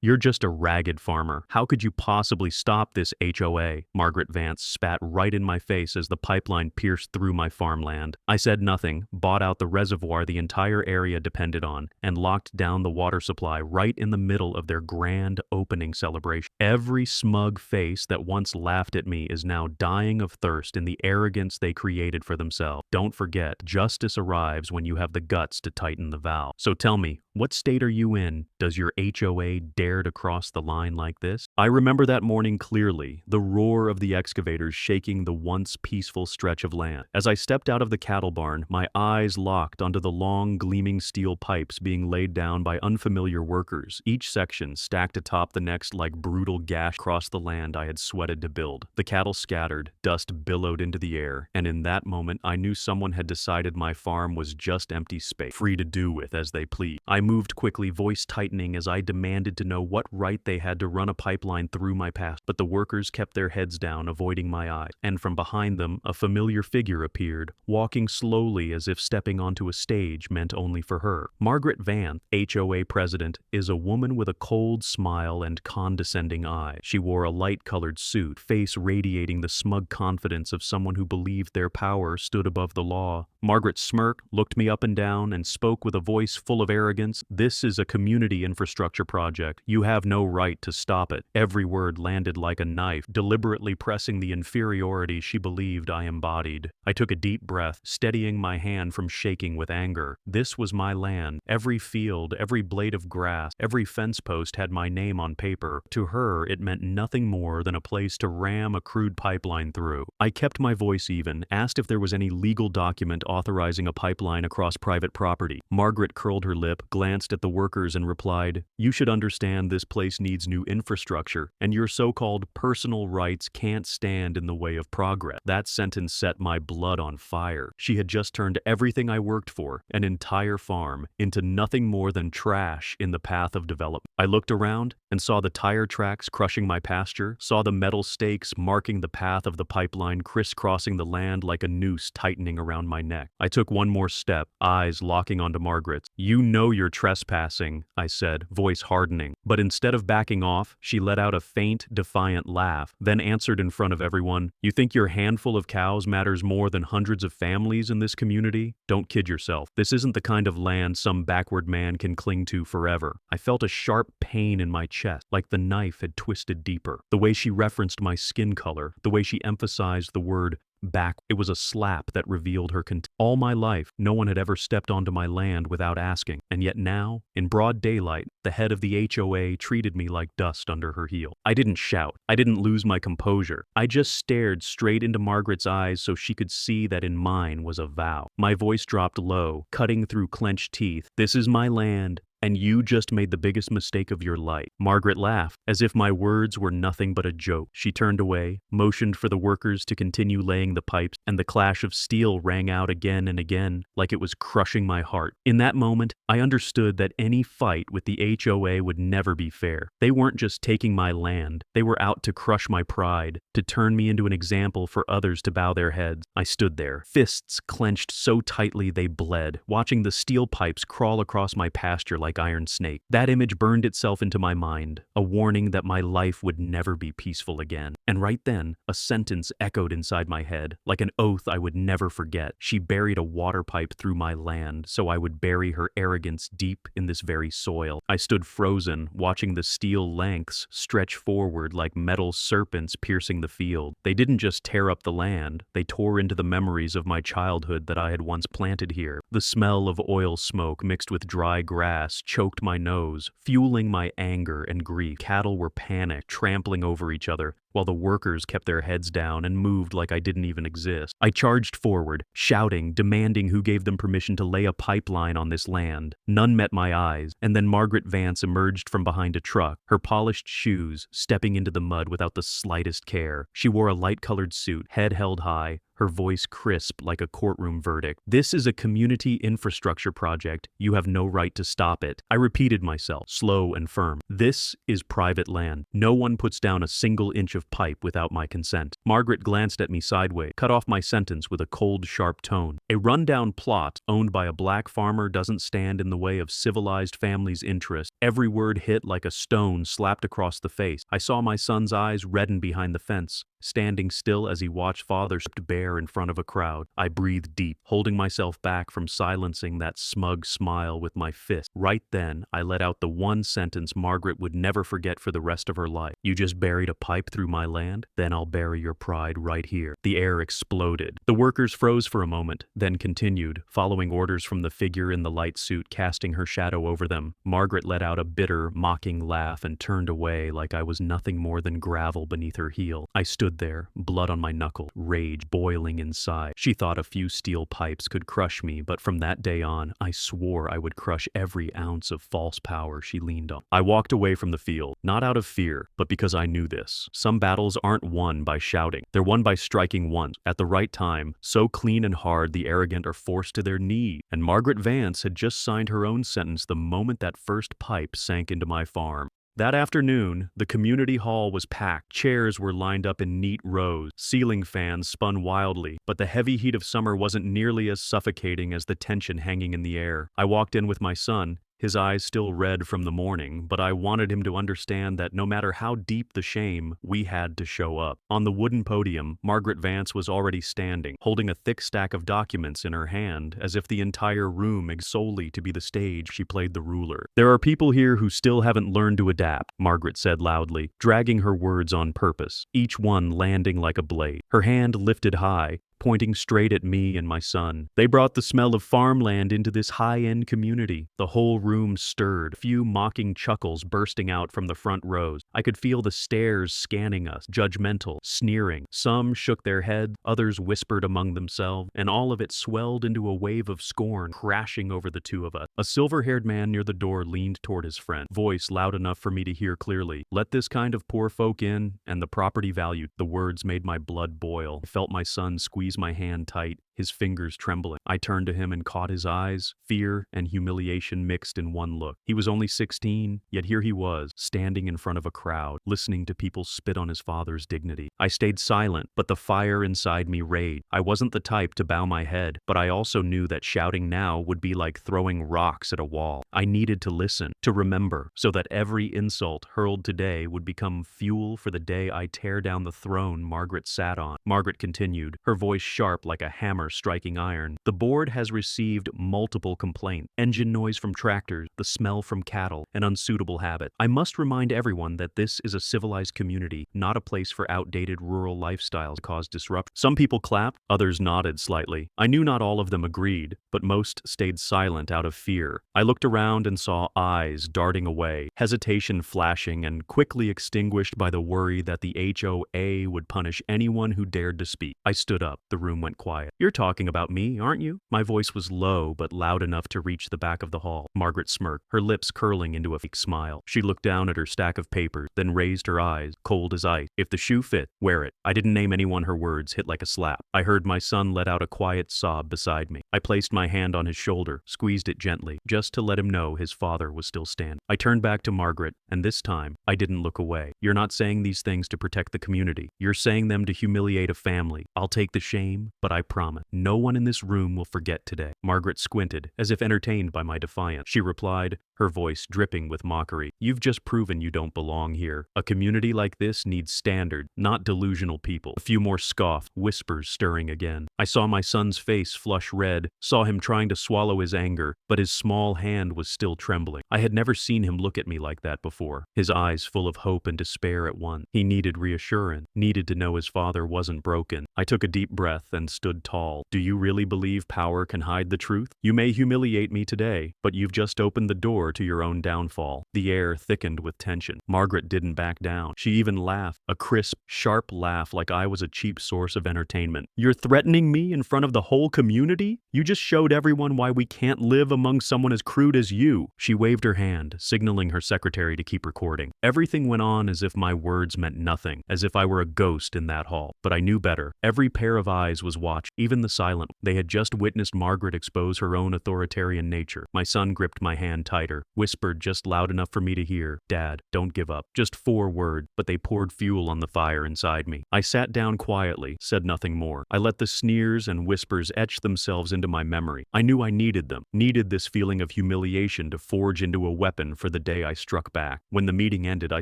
You're just a ragged farmer. How could you possibly stop this HOA? Margaret Vance spat right in my face as the pipeline pierced through my farmland. I said nothing, bought out the reservoir the entire area depended on, and locked down the water supply right in the middle of their grand opening celebration. Every smug face that once laughed at me is now dying of thirst in the arrogance they created for themselves. Don't forget, justice arrives when you have the guts to tighten the valve. So tell me, what state are you in? Does your HOA dare to cross the line like this? I remember that morning clearly, the roar of the excavators shaking the once peaceful stretch of land. As I stepped out of the cattle barn, my eyes locked onto the long, gleaming steel pipes being laid down by unfamiliar workers, each section stacked atop the next like brutal gash across the land I had sweated to build. The cattle scattered, dust billowed into the air, and in that moment I knew someone had decided my farm was just empty space, free to do with as they pleased. I moved quickly, voice tightening as I demanded to know what right they had to run a pipeline through my past. But the workers kept their heads down, avoiding my eyes, and from behind them a familiar figure appeared, walking slowly as if stepping onto a stage meant only for her. Margaret Vance, HOA president, is a woman with a cold smile and condescending eyes. She wore a light-colored suit, face radiating the smug confidence of someone who believed their power stood above the law. Margaret smirked, looked me up and down, and spoke with a voice full of arrogance. "This is a community infrastructure project. You have no right to stop it." Every word landed like a knife, deliberately pressing the inferiority she believed I embodied. I took a deep breath, steadying my hand from shaking with anger. This was my land. Every field, every blade of grass, every fence post had my name on paper. To her, it meant nothing more than a place to ram a crude pipeline through. I kept my voice even, asked if there was any legal document authorizing a pipeline across private property. Margaret curled her lip, glanced at the workers, and replied, "You should understand this place needs new infrastructure, and your so-called personal rights can't stand in the way of progress." That sentence set my blood on fire. She had just turned everything I worked for, an entire farm, into nothing more than trash in the path of development. I looked around and saw the tire tracks crushing my pasture, saw the metal stakes marking the path of the pipeline crisscrossing the land like a noose tightening around my neck. I took one more step, eyes locking onto Margaret's. "You know you're trespassing," I said, voice hardening. But instead of backing off, she let out a faint, defiant laugh, then answered in front of everyone, "You think your handful of cows matters more than hundreds of families in this community? Don't kid yourself. This isn't the kind of land some backward man can cling to forever." I felt a sharp pain in my chest, like the knife had twisted deeper. The way she referenced my skin color, the way she emphasized the word back, it was a slap that revealed her contempt. All my life, no one had ever stepped onto my land without asking, and yet now, in broad daylight, the head of the HOA treated me like dust under her heel. I didn't shout. I didn't lose my composure. I just stared straight into Margaret's eyes so she could see that in mine was a vow. My voice dropped low, cutting through clenched teeth. "This is my land, and you just made the biggest mistake of your life." Margaret laughed, as if my words were nothing but a joke. She turned away, motioned for the workers to continue laying the pipes, and the clash of steel rang out again and again, like it was crushing my heart. In that moment, I understood that any fight with the HOA would never be fair. They weren't just taking my land, they were out to crush my pride, to turn me into an example for others to bow their heads. I stood there, fists clenched so tightly they bled, watching the steel pipes crawl across my pasture like iron snake. That image burned itself into my mind, a warning that my life would never be peaceful again. And right then, a sentence echoed inside my head, like an oath I would never forget. She buried a water pipe through my land, so I would bury her arrogance deep in this very soil. I stood frozen, watching the steel lengths stretch forward like metal serpents piercing the field. They didn't just tear up the land, they tore into the memories of my childhood that I had once planted here. The smell of oil smoke mixed with dry grass choked my nose, fueling my anger and grief. Cattle were panicked, trampling over each other, while the workers kept their heads down and moved like I didn't even exist. I charged forward, shouting, demanding who gave them permission to lay a pipeline on this land. None met my eyes, and then Margaret Vance emerged from behind a truck, her polished shoes stepping into the mud without the slightest care. She wore a light-colored suit, head held high, her voice crisp like a courtroom verdict. "This is a community infrastructure project. You have no right to stop it." I repeated myself, slow and firm. "This is private land. No one puts down a single inch of pipe without my consent." Margaret glanced at me sideways, cut off my sentence with a cold, sharp tone. "A rundown plot owned by a black farmer doesn't stand in the way of civilized families' interest." Every word hit like a stone slapped across the face. I saw my son's eyes redden behind the fence, standing still as he watched father stripped bare in front of a crowd. I breathed deep, holding myself back from silencing that smug smile with my fist. Right then, I let out the one sentence Margaret would never forget for the rest of her life. "You just buried a pipe through my land? Then I'll bury your pride right here." The air exploded. The workers froze for a moment, then continued, following orders from the figure in the light suit casting her shadow over them. Margaret let out a bitter, mocking laugh and turned away like I was nothing more than gravel beneath her heel. I stood there, blood on my knuckle, rage boiling inside. She thought a few steel pipes could crush me, but from that day on, I swore I would crush every ounce of false power she leaned on. I walked away from the field, not out of fear, but because I knew this. Some battles aren't won by shouting. They're won by striking once, at the right time, so clean and hard the arrogant are forced to their knees. And Margaret Vance had just signed her own sentence the moment that first pipe sank into my farm. That afternoon, the community hall was packed. Chairs were lined up in neat rows. Ceiling fans spun wildly, but the heavy heat of summer wasn't nearly as suffocating as the tension hanging in the air. I walked in with my son, his eyes still red from the morning, but I wanted him to understand that no matter how deep the shame, we had to show up. On the wooden podium, Margaret Vance was already standing, holding a thick stack of documents in her hand, as if the entire room existed solely to be the stage she played the ruler. "There are people here who still haven't learned to adapt," Margaret said loudly, dragging her words on purpose, each one landing like a blade. Her hand lifted high, pointing straight at me and my son. "They brought the smell of farmland into this high-end community." The whole room stirred, a few mocking chuckles bursting out from the front rows. I could feel the stares scanning us, judgmental, sneering. Some shook their heads, others whispered among themselves, and all of it swelled into a wave of scorn crashing over the two of us. A silver-haired man near the door leaned toward his friend, voice loud enough for me to hear clearly. "Let this kind of poor folk in, and the property value." The words made my blood boil. I felt my son squeeze my hand tight, his fingers trembling. I turned to him and caught his eyes, fear and humiliation mixed in one look. He was only 16, yet here he was, standing in front of a crowd, listening to people spit on his father's dignity. I stayed silent, but the fire inside me raged. I wasn't the type to bow my head, but I also knew that shouting now would be like throwing rocks at a wall. I needed to listen, to remember, so that every insult hurled today would become fuel for the day I tear down the throne Margaret sat on. Margaret continued, her voice sharp like a hammer striking iron. "The board has received multiple complaints. Engine noise from tractors, the smell from cattle, an unsuitable habit. I must remind everyone that this is a civilized community, not a place for outdated rural lifestyles to cause disruption." Some people clapped, others nodded slightly. I knew not all of them agreed, but most stayed silent out of fear. I looked around and saw eyes darting away, hesitation flashing and quickly extinguished by the worry that the HOA would punish anyone who dared to speak. I stood up. The room went quiet. "You're talking about me, aren't you?" My voice was low but loud enough to reach the back of the hall. Margaret smirked, her lips curling into a fake smile. She looked down at her stack of papers, then raised her eyes, cold as ice. "If the shoe fit, wear it." I didn't name anyone. Her words hit like a slap. I heard my son let out a quiet sob beside me. I placed my hand on his shoulder, squeezed it gently, just to let him know his father was still standing. I turned back to Margaret, and this time, I didn't look away. "You're not saying these things to protect the community. You're saying them to humiliate a family. I'll take the shame, but I promise, no one in this room will forget today." Margaret squinted, as if entertained by my defiance. She replied, her voice dripping with mockery, "You've just proven you don't belong here. A community like this needs standard, not delusional people." A few more scoffed, whispers stirring again. I saw my son's face flush red, saw him trying to swallow his anger, but his small hand was still trembling. I had never seen him look at me like that before, his eyes full of hope and despair at once. He needed reassurance, needed to know his father wasn't broken. I took a deep breath and stood tall. "Do you really believe power can hide the truth? You may humiliate me today, but you've just opened the door door to your own downfall. The air thickened with tension. Margaret didn't back down. She even laughed, a crisp, sharp laugh like I was a cheap source of entertainment. You're threatening me in front of the whole community? You just showed everyone why we can't live among someone as crude as you. She waved her hand, signaling her secretary to keep recording. Everything went on as if my words meant nothing, as if I were a ghost in that hall. But I knew better. Every pair of eyes was watching, even the silent. They had just witnessed Margaret expose her own authoritarian nature. My son gripped my hand tighter, whispered just loud enough for me to hear, "Dad, don't give up." Just 4 words, but they poured fuel on the fire inside me. I sat down quietly, said nothing more. I let the sneers and whispers etch themselves into my memory. I knew I needed them, needed this feeling of humiliation to forge into a weapon for the day I struck back. When the meeting ended, I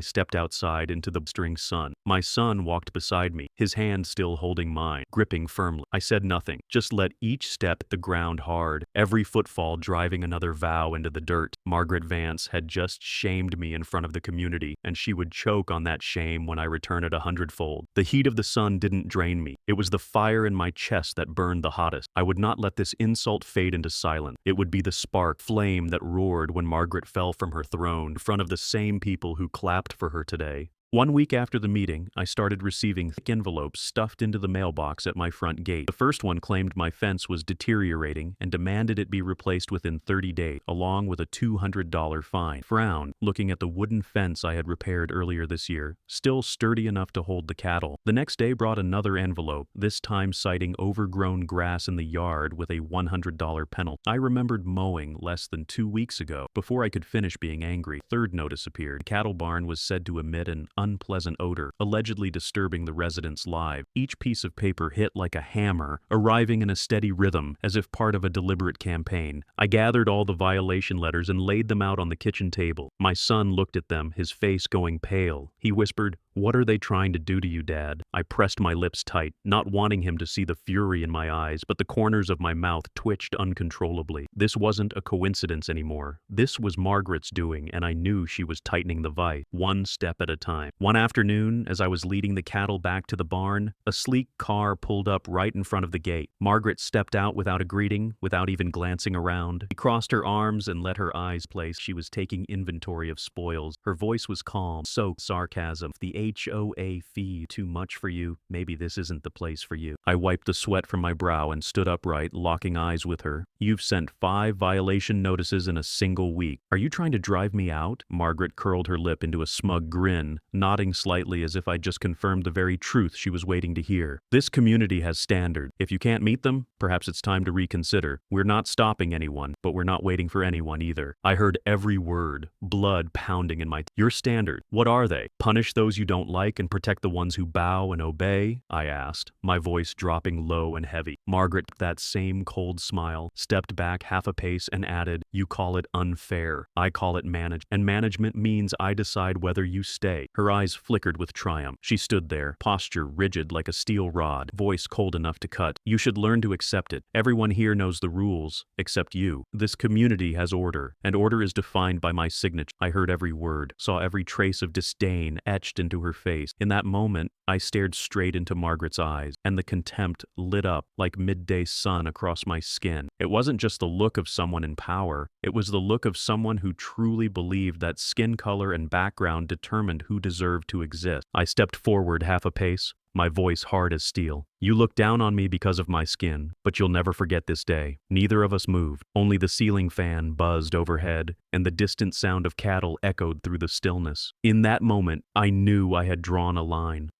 stepped outside into the blistering sun. My son walked beside me, his hand still holding mine, gripping firmly. I said nothing, just let each step hit the ground hard, every footfall driving another vow into the dirt. Margaret Vance had just shamed me in front of the community, and she would choke on that shame when I return it 100-fold. The heat of the sun didn't drain me. It was the fire in my chest that burned the hottest. I would not let this insult fade into silence. It would be the spark, flame that roared when Margaret fell from her throne in front of the same people who clapped for her today. 1 week after the meeting, I started receiving thick envelopes stuffed into the mailbox at my front gate. The first one claimed my fence was deteriorating and demanded it be replaced within 30 days, along with a $200 fine. Frowned, looking at the wooden fence I had repaired earlier this year, still sturdy enough to hold the cattle. The next day brought another envelope, this time citing overgrown grass in the yard with a $100 penalty. I remembered mowing less than 2 weeks ago. Before I could finish being angry, third notice appeared. The cattle barn was said to emit an unpleasant odor, allegedly disturbing the residents' lives. Each piece of paper hit like a hammer, arriving in a steady rhythm, as if part of a deliberate campaign. I gathered all the violation letters and laid them out on the kitchen table. My son looked at them, his face going pale. He whispered, "What are they trying to do to you, Dad?" I pressed my lips tight, not wanting him to see the fury in my eyes, but the corners of my mouth twitched uncontrollably. This wasn't a coincidence anymore. This was Margaret's doing, and I knew she was tightening the vice, one step at a time. One afternoon, as I was leading the cattle back to the barn, a sleek car pulled up right in front of the gate. Margaret stepped out without a greeting, without even glancing around. She crossed her arms and let her eyes place. She was taking inventory of spoils. Her voice was calm, so sarcasm. "The HOA fee too much for you? Maybe this isn't the place for you." I wiped the sweat from my brow and stood upright, locking eyes with her. "You've sent 5 violation notices in a single week. Are you trying to drive me out?" Margaret curled her lip into a smug grin, nodding slightly as if I'd just confirmed the very truth she was waiting to hear. "This community has standards. If you can't meet them, perhaps it's time to reconsider. We're not stopping anyone, but we're not waiting for anyone either." I heard every word, blood pounding in my "Your standard, what are they? Punish those you don't like and protect the ones who bow and obey?" I asked, my voice dropping low and heavy. Margaret, that same cold smile, stepped back half a pace and added, "You call it unfair. I call it and management means I decide whether you stay." Her eyes flickered with triumph. She stood there, posture rigid like a steel rod, voice cold enough to cut. "You should learn to accept it. Everyone here knows the rules, except you. This community has order, and order is defined by my signature." I heard every word, saw every trace of disdain etched into her face. In that moment, I stared straight into Margaret's eyes, and the contempt lit up like midday sun across my skin. It wasn't just the look of someone in power, it was the look of someone who truly believed that skin color and background determined who deserved to exist. I stepped forward half a pace, my voice hard as steel. "You look down on me because of my skin, but you'll never forget this day." Neither of us moved. Only the ceiling fan buzzed overhead, and the distant sound of cattle echoed through the stillness. In that moment, I knew I had drawn a line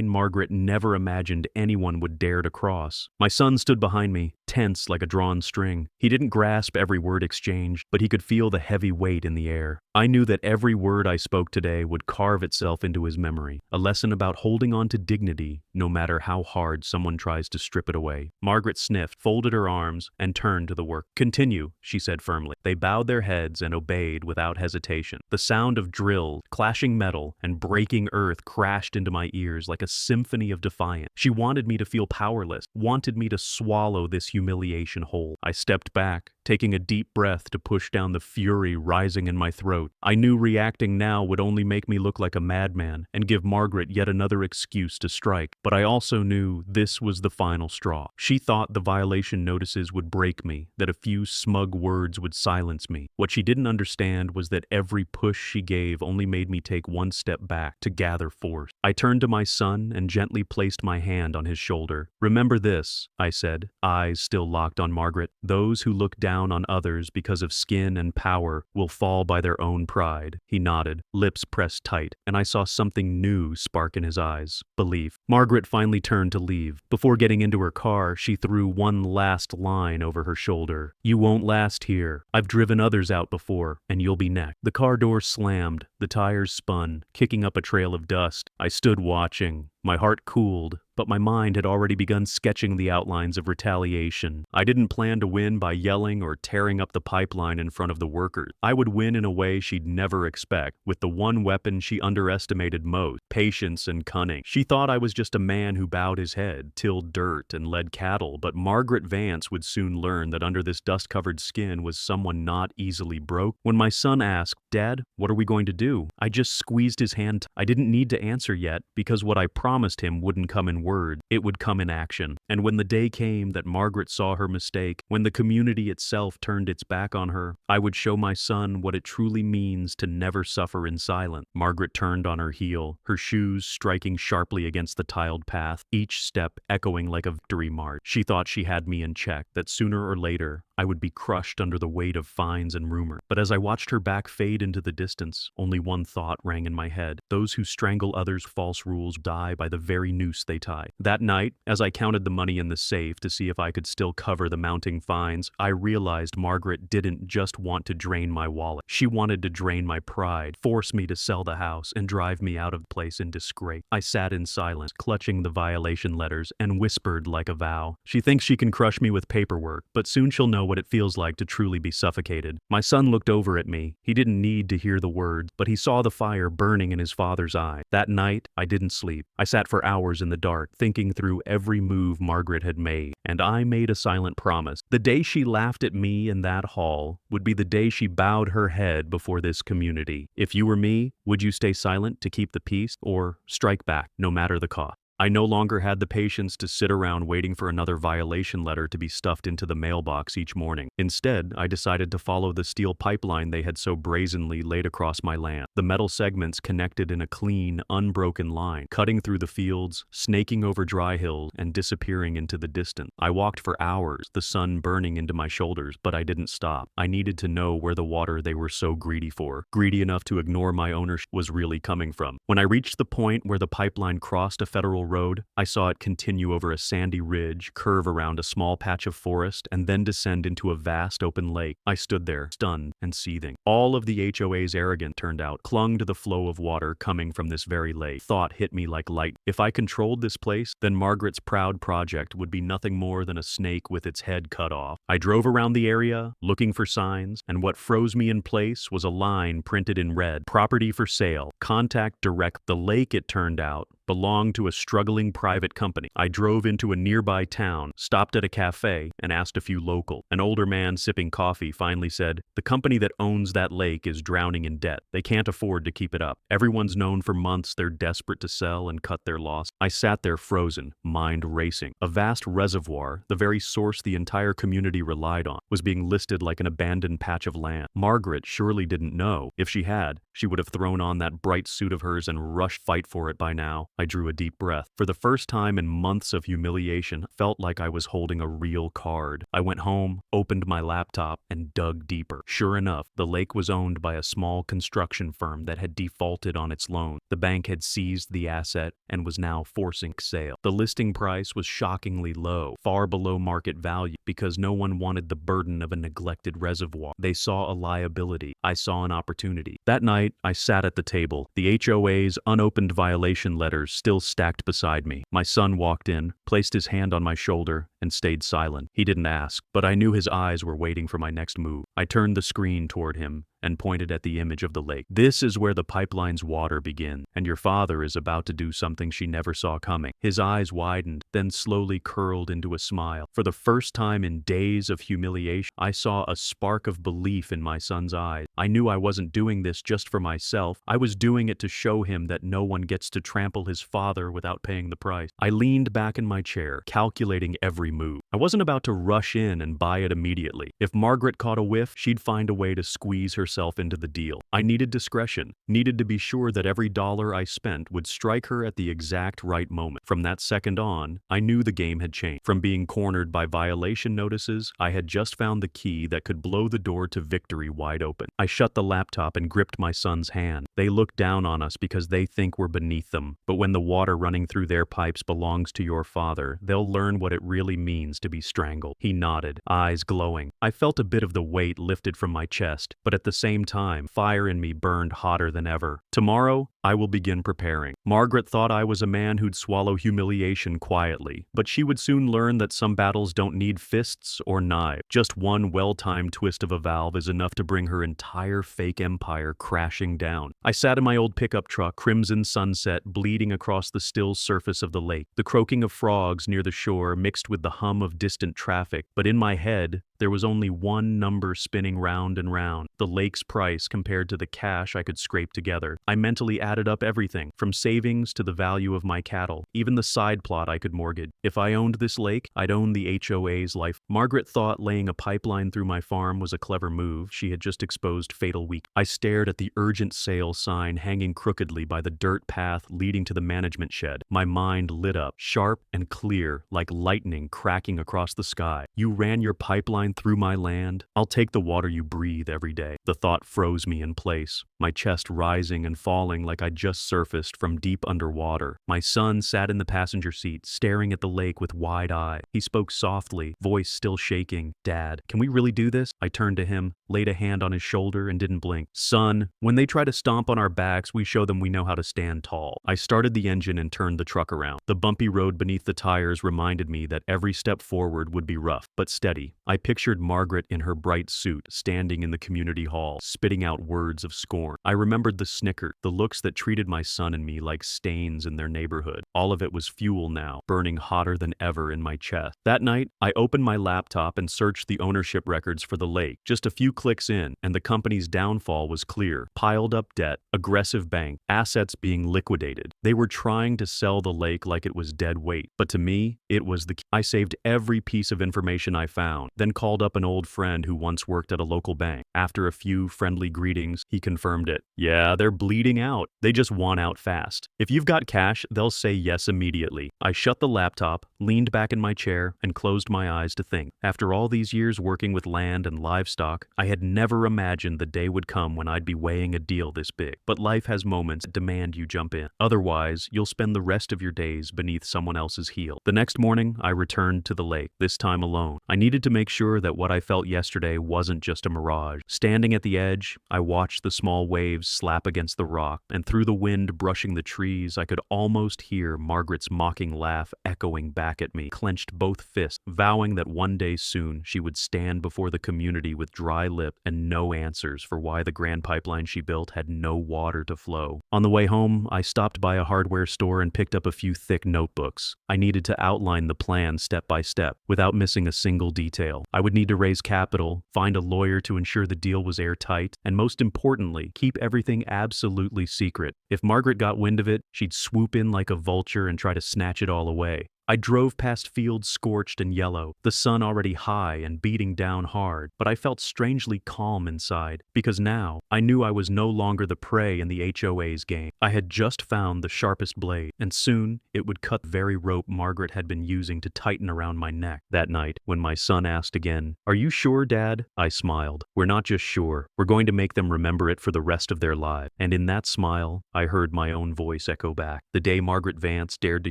Margaret never imagined anyone would dare to cross. My son stood behind me, tense like a drawn string. He didn't grasp every word exchanged, but he could feel the heavy weight in the air. I knew that every word I spoke today would carve itself into his memory, a lesson about holding on to dignity, no matter how hard someone tries to strip it away. Margaret sniffed, folded her arms, and turned to the work. "Continue," she said firmly. They bowed their heads and obeyed without hesitation. The sound of drills, clashing metal, and breaking earth crashed into my ears like a symphony of defiance. She wanted me to feel powerless, wanted me to swallow this humiliation whole. I stepped back, taking a deep breath to push down the fury rising in my throat. I knew reacting now would only make me look like a madman and give Margaret yet another excuse to strike, but I also knew this was the final straw. She thought the violation notices would break me, that a few smug words would silence me. What she didn't understand was that every push she gave only made me take one step back to gather force. I turned to my son and gently placed my hand on his shoulder. "Remember this," I said, eyes still locked on Margaret. "Those who look down on others because of skin and power will fall by their own pride." He nodded, lips pressed tight, and I saw something new spark in his eyes. Belief. Margaret finally turned to leave. Before getting into her car, she threw one last line over her shoulder. "You won't last here. I've driven others out before, and you'll be next." The car door slammed, the tires spun, kicking up a trail of dust. I stood watching. My heart cooled, but my mind had already begun sketching the outlines of retaliation. I didn't plan to win by yelling or tearing up the pipeline in front of the workers. I would win in a way she'd never expect, with the one weapon she underestimated most: patience and cunning. She thought I was just a man who bowed his head, tilled dirt, and led cattle, but Margaret Vance would soon learn that under this dust-covered skin was someone not easily broke. When my son asked, "Dad, what are we going to do?" I just squeezed his hand. I didn't need to answer yet, because what I promised him wouldn't come in words, it would come in action. And when the day came that Margaret saw her mistake, when the community itself turned its back on her, I would show my son what it truly means to never suffer in silence. Margaret turned on her heel, her shoes striking sharply against the tiled path, each step echoing like a victory march. She thought she had me in check, that sooner or later I would be crushed under the weight of fines and rumor. But as I watched her back fade into the distance, only one thought rang in my head: those who strangle others' false rules die by the very noose they tie. That night, as I counted the money in the safe to see if I could still cover the mounting fines, I realized Margaret didn't just want to drain my wallet. She wanted to drain my pride, force me to sell the house, and drive me out of the place in disgrace. I sat in silence, clutching the violation letters, and whispered like a vow: "She thinks she can crush me with paperwork, but soon she'll know what it feels like to truly be suffocated." My son looked over at me. He didn't need to hear the words, but he saw the fire burning in his father's eye. That night, I didn't sleep. I sat for hours in the dark, thinking through every move Margaret had made, and I made a silent promise. The day she laughed at me in that hall would be the day she bowed her head before this community. If you were me, would you stay silent to keep the peace, or strike back, no matter the cost? I no longer had the patience to sit around waiting for another violation letter to be stuffed into the mailbox each morning. Instead, I decided to follow the steel pipeline they had so brazenly laid across my land. The metal segments connected in a clean, unbroken line, cutting through the fields, snaking over dry hills, and disappearing into the distance. I walked for hours, the sun burning into my shoulders, but I didn't stop. I needed to know where the water they were so greedy for, greedy enough to ignore my ownership, was really coming from. When I reached the point where the pipeline crossed a federal road, I saw it continue over a sandy ridge, curve around a small patch of forest, and then descend into a vast open lake. I stood there, stunned and seething. All of the HOA's arrogance, turned out, clung to the flow of water coming from this very lake. Thought hit me like light. If I controlled this place, then Margaret's proud project would be nothing more than a snake with its head cut off. I drove around the area, looking for signs, and what froze me in place was a line printed in red: "Property for sale. Contact direct." The lake, it turned out, belonged to a struggling private company. I drove into a nearby town, stopped at a cafe, and asked a few locals. An older man sipping coffee finally said, "The company that owns that lake is drowning in debt. They can't afford to keep it up. Everyone's known for months they're desperate to sell and cut their loss." I sat there frozen, mind racing. A vast reservoir, the very source the entire community relied on, was being listed like an abandoned patch of land. Margaret surely didn't know. If she had, she would have thrown on that bright suit of hers and rushed fight for it by now. I drew a deep breath. For the first time in months of humiliation, felt like I was holding a real card. I went home, opened my laptop, and dug deeper. Sure enough, the lake was owned by a small construction firm that had defaulted on its loan. The bank had seized the asset and was now forcing sale. The listing price was shockingly low, far below market value, because no one wanted the burden of a neglected reservoir. They saw a liability. I saw an opportunity. That night, I sat at the table, the HOA's unopened violation letters still stacked beside me. My son walked in, placed his hand on my shoulder, and stayed silent. He didn't ask, but I knew his eyes were waiting for my next move. I turned the screen toward him and pointed at the image of the lake. "This is where the pipeline's water begins, and your father is about to do something she never saw coming." His eyes widened, then slowly curled into a smile. For the first time in days of humiliation, I saw a spark of belief in my son's eyes. I knew I wasn't doing this just for myself. I was doing it to show him that no one gets to trample his father without paying the price. I leaned back in my chair, calculating every move. I wasn't about to rush in and buy it immediately. If Margaret caught a whiff, she'd find a way to squeeze herself into the deal. I needed discretion, needed to be sure that every dollar I spent would strike her at the exact right moment. From that second on, I knew the game had changed. From being cornered by violation notices, I had just found the key that could blow the door to victory wide open. I shut the laptop and gripped my son's hand. They look down on us because they think we're beneath them. But when the water running through their pipes belongs to your father, they'll learn what it really means to be strangled. He nodded, eyes glowing. I felt a bit of the weight lifted from my chest, but at the same time, fire in me burned hotter than ever. Tomorrow, I will begin preparing. Margaret thought I was a man who'd swallow humiliation quietly, but she would soon learn that some battles don't need fists or knives. Just one well-timed twist of a valve is enough to bring her entire fake empire crashing down. I sat in my old pickup truck, crimson sunset bleeding across the still surface of the lake. The croaking of frogs near the shore mixed with the hum of distant traffic, but in my head, there was only one number spinning round and round, the lake's price compared to the cash I could scrape together. I mentally added up everything, from savings to the value of my cattle, even the side plot I could mortgage. If I owned this lake, I'd own the HOA's life. Margaret thought laying a pipeline through my farm was a clever move. She had just exposed fatal weakness. I stared at the urgent sale sign hanging crookedly by the dirt path leading to the management shed. My mind lit up, sharp and clear, like lightning cracking across the sky. "You ran your pipeline through my land? I'll take the water you breathe every day." The thought froze me in place, my chest rising and falling like I'd just surfaced from deep underwater. My son sat in the passenger seat, staring at the lake with wide eyes. He spoke softly, voice still shaking. "Dad, can we really do this?" I turned to him, laid a hand on his shoulder, and didn't blink. "Son, when they try to stomp on our backs, we show them we know how to stand tall." I started the engine and turned the truck around. The bumpy road beneath the tires reminded me that every step forward would be rough, but steady. I pictured Margaret in her bright suit, standing in the community hall, spitting out words of scorn. I remembered the snicker, the looks that treated my son and me like stains in their neighborhood. All of it was fuel now, burning hotter than ever in my chest. That night, I opened my laptop and searched the ownership records for the lake. Just a few clicks in, and the company's downfall was clear. Piled up debt, aggressive bank, assets being liquidated. They were trying to sell the lake like it was dead weight. But to me, it was the key. I saved every piece of information I found, then called up an old friend who once worked at a local bank. After a few friendly greetings, he confirmed it. "Yeah, they're bleeding out. They just want out fast. If you've got cash, they'll say yes immediately." I shut the laptop, leaned back in my chair, and closed my eyes to think. After all these years working with land and livestock, I had never imagined the day would come when I'd be weighing a deal this big. But life has moments that demand you jump in. Otherwise, you'll spend the rest of your days beneath someone else's heel. The next morning, I returned to the lake, this time alone. I needed to make sure that what I felt yesterday wasn't just a mirage. Standing at the edge, I watched the small waves slap against the rock, and through the wind brushing the trees, I could almost hear Margaret's mocking laugh echoing back at me. Clenched both fists, vowing that one day soon she would stand before the community with dry lip and no answers for why the grand pipeline she built had no water to flow. On the way home, I stopped by a hardware store and picked up a few thick notebooks. I needed to outline the plan step by step, without missing a single detail. I would need to raise capital, find a lawyer to ensure the deal was airtight, and most importantly, keep everything absolutely secret. If Margaret got wind of it, she'd swoop in like a vulture and try to snatch it all away. I drove past fields scorched and yellow, the sun already high and beating down hard, but I felt strangely calm inside, because now I knew I was no longer the prey in the HOA's game. I had just found the sharpest blade, and soon it would cut the very rope Margaret had been using to tighten around my neck. That night, when my son asked again, "Are you sure, Dad?" I smiled. "We're not just sure, we're going to make them remember it for the rest of their lives." And in that smile, I heard my own voice echo back. The day Margaret Vance dared to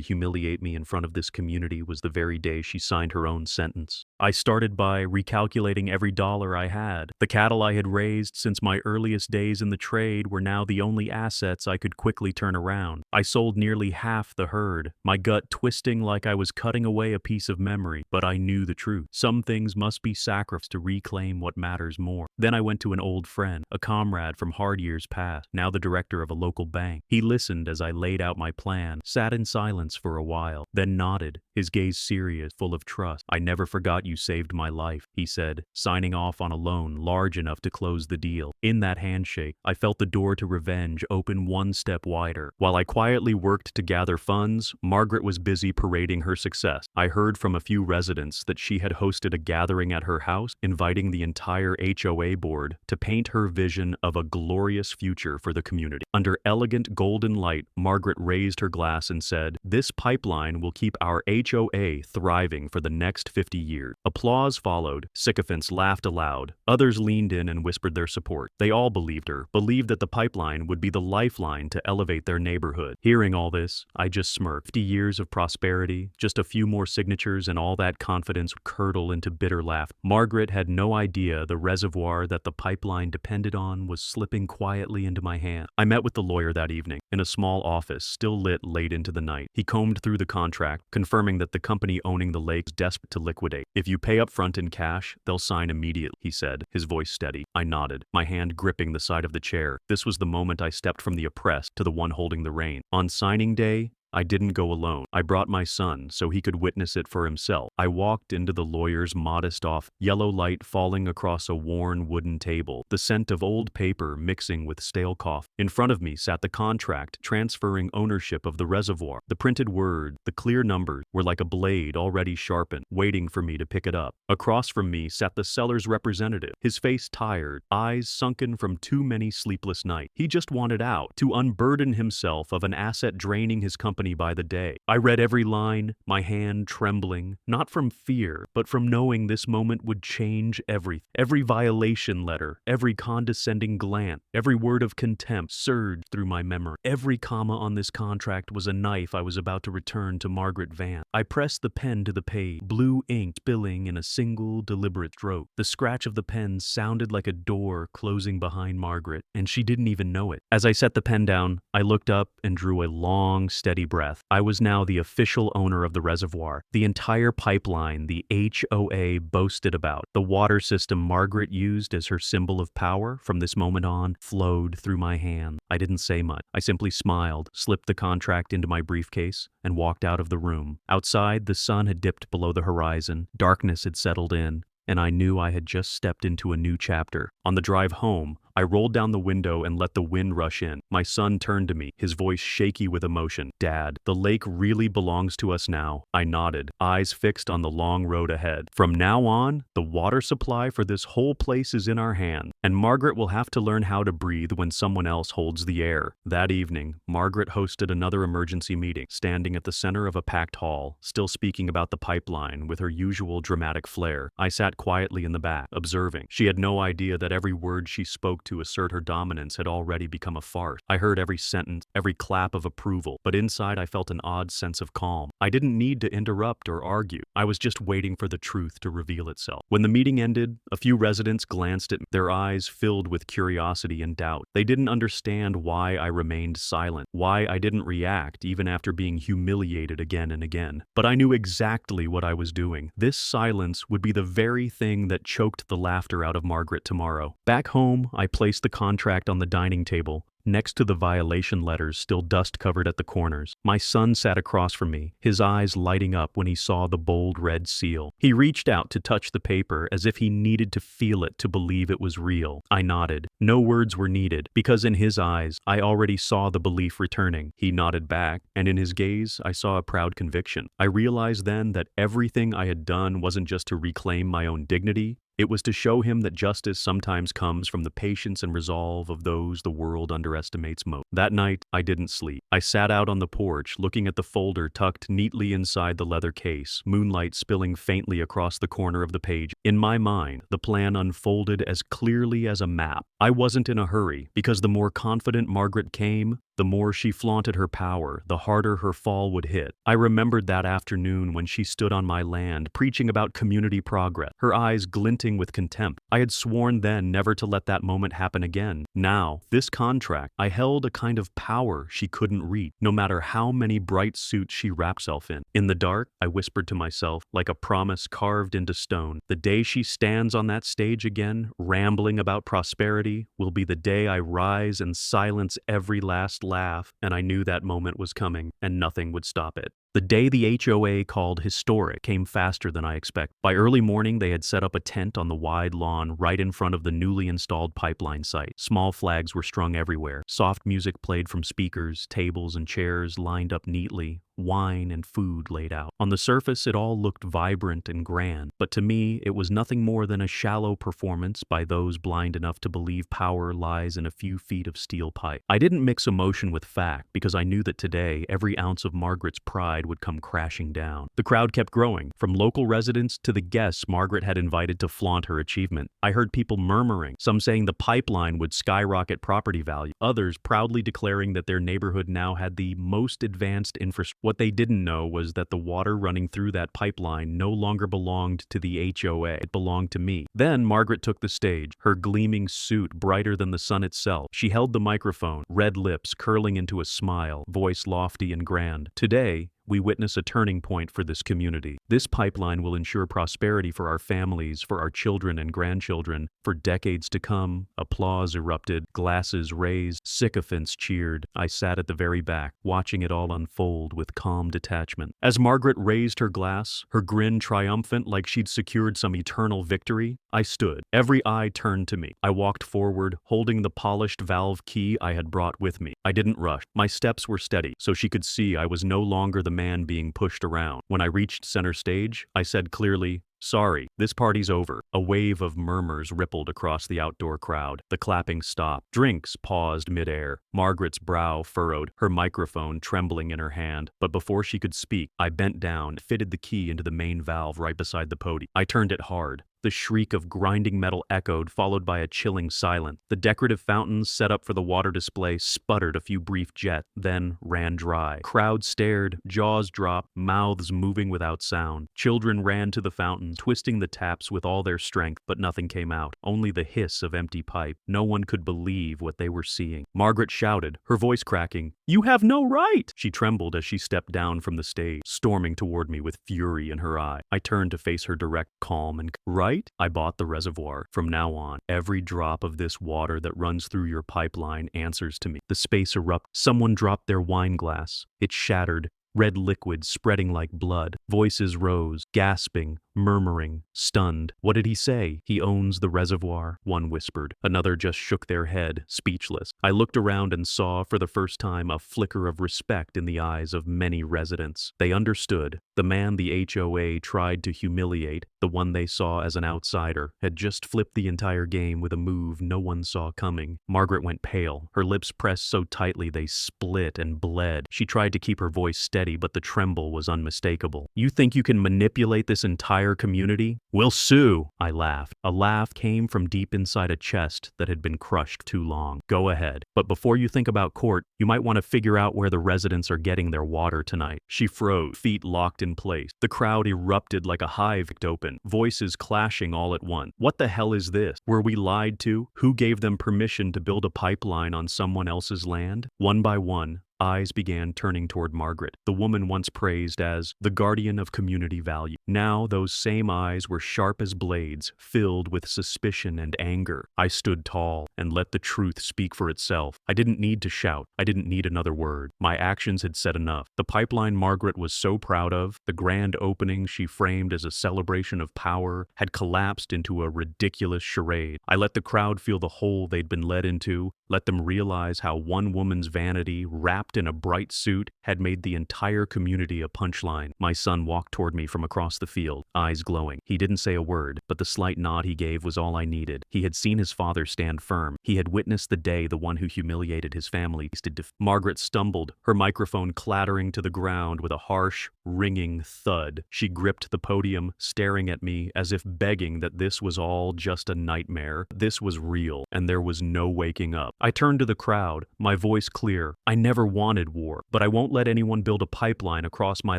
humiliate me in front of this community was the very day she signed her own sentence. I started by recalculating every dollar I had. The cattle I had raised since my earliest days in the trade were now the only assets I could quickly turn around. I sold nearly half the herd, my gut twisting like I was cutting away a piece of memory, but I knew the truth. Some things must be sacrificed to reclaim what matters more. Then I went to an old friend, a comrade from hard years past, now the director of a local bank. He listened as I laid out my plan, sat in silence for a while, then nodded, his gaze serious, full of trust. "I never forgot you saved my life," he said, signing off on a loan large enough to close the deal. In that handshake, I felt the door to revenge open one step wider. While I quietly worked to gather funds, Margaret was busy parading her success. I heard from a few residents that she had hosted a gathering at her house, inviting the entire HOA board to paint her vision of a glorious future for the community. Under elegant golden light, Margaret raised her glass and said, "This pipeline will keep our HOA thriving for the next 50 years. Applause followed. Sycophants laughed aloud. Others leaned in and whispered their support. They all believed her, believed that the pipeline would be the lifeline to elevate their neighborhood. Hearing all this, I just smirked. 50 years of prosperity, just a few more signatures, and all that confidence would curdle into bitter laughter. Margaret had no idea the reservoir that the pipeline depended on was slipping quietly into my hand. I met with the lawyer that evening, in a small office, still lit late into the night. He combed through the contract, confirming that the company owning the lake is desperate to liquidate. "If you pay up front in cash, they'll sign immediately," he said, his voice steady. I nodded, my hand gripping the side of the chair. This was the moment I stepped from the oppressed to the one holding the reins. On signing day, I didn't go alone. I brought my son so he could witness it for himself. I walked into the lawyer's modest office, yellow light falling across a worn wooden table, the scent of old paper mixing with stale coffee. In front of me sat the contract transferring ownership of the reservoir. The printed word, the clear numbers, were like a blade already sharpened, waiting for me to pick it up. Across from me sat the seller's representative, his face tired, eyes sunken from too many sleepless nights. He just wanted out, to unburden himself of an asset draining his company by the day. I read every line, my hand trembling, not from fear, but from knowing this moment would change everything. Every violation letter, every condescending glance, every word of contempt surged through my memory. Every comma on this contract was a knife I was about to return to Margaret Vance. I pressed the pen to the page, blue ink spilling in a single deliberate stroke. The scratch of the pen sounded like a door closing behind Margaret, and she didn't even know it. As I set the pen down, I looked up and drew a long, steady breath. I was now the official owner of the reservoir, the entire pipeline the HOA boasted about. The water system Margaret used as her symbol of power from this moment on flowed through my hand. I didn't say much. I simply smiled, slipped the contract into my briefcase, and walked out of the room. Outside, the sun had dipped below the horizon, darkness had settled in, and I knew I had just stepped into a new chapter. On the drive home, I rolled down the window and let the wind rush in. My son turned to me, his voice shaky with emotion. "Dad, the lake really belongs to us now." I nodded, eyes fixed on the long road ahead. "From now on, the water supply for this whole place is in our hands, and Margaret will have to learn how to breathe when someone else holds the air." That evening, Margaret hosted another emergency meeting, standing at the center of a packed hall, still speaking about the pipeline with her usual dramatic flair. I sat quietly in the back, observing. She had no idea that every word she spoke to assert her dominance had already become a farce. I heard every sentence, every clap of approval, but inside I felt an odd sense of calm. I didn't need to interrupt or argue. I was just waiting for the truth to reveal itself. When the meeting ended, a few residents glanced at me, their eyes filled with curiosity and doubt. They didn't understand why I remained silent, why I didn't react even after being humiliated again and again. But I knew exactly what I was doing. This silence would be the very thing that choked the laughter out of Margaret tomorrow. Back home, I placed the contract on the dining table, next to the violation letters still dust-covered at the corners. My son sat across from me, his eyes lighting up when he saw the bold red seal. He reached out to touch the paper as if he needed to feel it to believe it was real. I nodded. No words were needed, because in his eyes, I already saw the belief returning. He nodded back, and in his gaze, I saw a proud conviction. I realized then that everything I had done wasn't just to reclaim my own dignity. It was to show him that justice sometimes comes from the patience and resolve of those the world underestimates most. That night, I didn't sleep. I sat out on the porch, looking at the folder tucked neatly inside the leather case, moonlight spilling faintly across the corner of the page. In my mind, the plan unfolded as clearly as a map. I wasn't in a hurry, because the more confident Margaret came, The more she flaunted her power, the harder her fall would hit. I remembered that afternoon when she stood on my land, preaching about community progress, her eyes glinting with contempt. I had sworn then never to let that moment happen again. Now, this contract, I held a kind of power she couldn't reach, no matter how many bright suits she wrapped herself in. In the dark, I whispered to myself, like a promise carved into stone, the day she stands on that stage again, rambling about prosperity, will be the day I rise and silence every last laugh, and I knew that moment was coming, and nothing would stop it. The day the HOA called historic came faster than I expected. By early morning, they had set up a tent on the wide lawn right in front of the newly installed pipeline site. Small flags were strung everywhere. Soft music played from speakers, tables and chairs lined up neatly, wine and food laid out. On the surface, it all looked vibrant and grand, but to me, it was nothing more than a shallow performance by those blind enough to believe power lies in a few feet of steel pipe. I didn't mix emotion with fact because I knew that today, every ounce of Margaret's pride would come crashing down. The crowd kept growing, from local residents to the guests Margaret had invited to flaunt her achievement. I heard people murmuring, some saying the pipeline would skyrocket property value, others proudly declaring that their neighborhood now had the most advanced infrastructure. What they didn't know was that the water running through that pipeline no longer belonged to the HOA, it belonged to me. Then Margaret took the stage, her gleaming suit brighter than the sun itself. She held the microphone, red lips curling into a smile, voice lofty and grand. Today, we witness a turning point for this community. This pipeline will ensure prosperity for our families, for our children and grandchildren, for decades to come. Applause erupted, glasses raised, sycophants cheered. I sat at the very back, watching it all unfold with calm detachment. As Margaret raised her glass, her grin triumphant like she'd secured some eternal victory, I stood. Every eye turned to me. I walked forward, holding the polished valve key I had brought with me. I didn't rush. My steps were steady, so she could see I was no longer the man being pushed around. When I reached center stage, I said clearly, "Sorry, this party's over." A wave of murmurs rippled across the outdoor crowd. The clapping stopped. Drinks paused midair. Margaret's brow furrowed, her microphone trembling in her hand. But before she could speak, I bent down, fitted the key into the main valve right beside the podium. I turned it hard. The shriek of grinding metal echoed, followed by a chilling silence. The decorative fountains set up for the water display sputtered a few brief jets, then ran dry. Crowds stared, jaws dropped, mouths moving without sound. Children ran to the fountain, twisting the taps with all their strength, but nothing came out. Only the hiss of empty pipe. No one could believe what they were seeing. Margaret shouted, her voice cracking, "You have no right!" She trembled as she stepped down from the stage, storming toward me with fury in her eye. I turned to face her direct, calm, and right? I bought the reservoir. From now on, every drop of this water that runs through your pipeline answers to me. The space erupted. Someone dropped their wine glass. It shattered. Red liquid spreading like blood. Voices rose, gasping, murmuring, stunned. "What did he say?" "He owns the reservoir," one whispered. Another just shook their head, speechless. I looked around and saw, for the first time, a flicker of respect in the eyes of many residents. They understood. The man the HOA tried to humiliate, the one they saw as an outsider, had just flipped the entire game with a move no one saw coming. Margaret went pale, her lips pressed so tightly they split and bled. She tried to keep her voice steady, but the tremble was unmistakable. "You think you can manipulate this entire community? We'll sue!" I laughed. A laugh came from deep inside a chest that had been crushed too long. "Go ahead. But before you think about court, you might want to figure out where the residents are getting their water tonight." She froze, feet locked in place. The crowd erupted like a hive open, voices clashing all at once. "What the hell is this? Were we lied to? Who gave them permission to build a pipeline on someone else's land?" One by one, eyes began turning toward Margaret, the woman once praised as the guardian of community value. Now those same eyes were sharp as blades, filled with suspicion and anger. I stood tall and let the truth speak for itself. I didn't need to shout. I didn't need another word. My actions had said enough. The pipeline Margaret was so proud of, the grand opening she framed as a celebration of power, had collapsed into a ridiculous charade. I let the crowd feel the hole they'd been led into, let them realize how one woman's vanity, wrapped in a bright suit, had made the entire community a punchline. My son walked toward me from across the field, eyes glowing. He didn't say a word, but the slight nod he gave was all I needed. He had seen his father stand firm, farm. He had witnessed the day the one who humiliated his family tasted Margaret stumbled, her microphone clattering to the ground with a harsh, ringing thud. She gripped the podium, staring at me as if begging that this was all just a nightmare. This was real, and there was no waking up. I turned to the crowd, my voice clear. I never wanted war, but I won't let anyone build a pipeline across my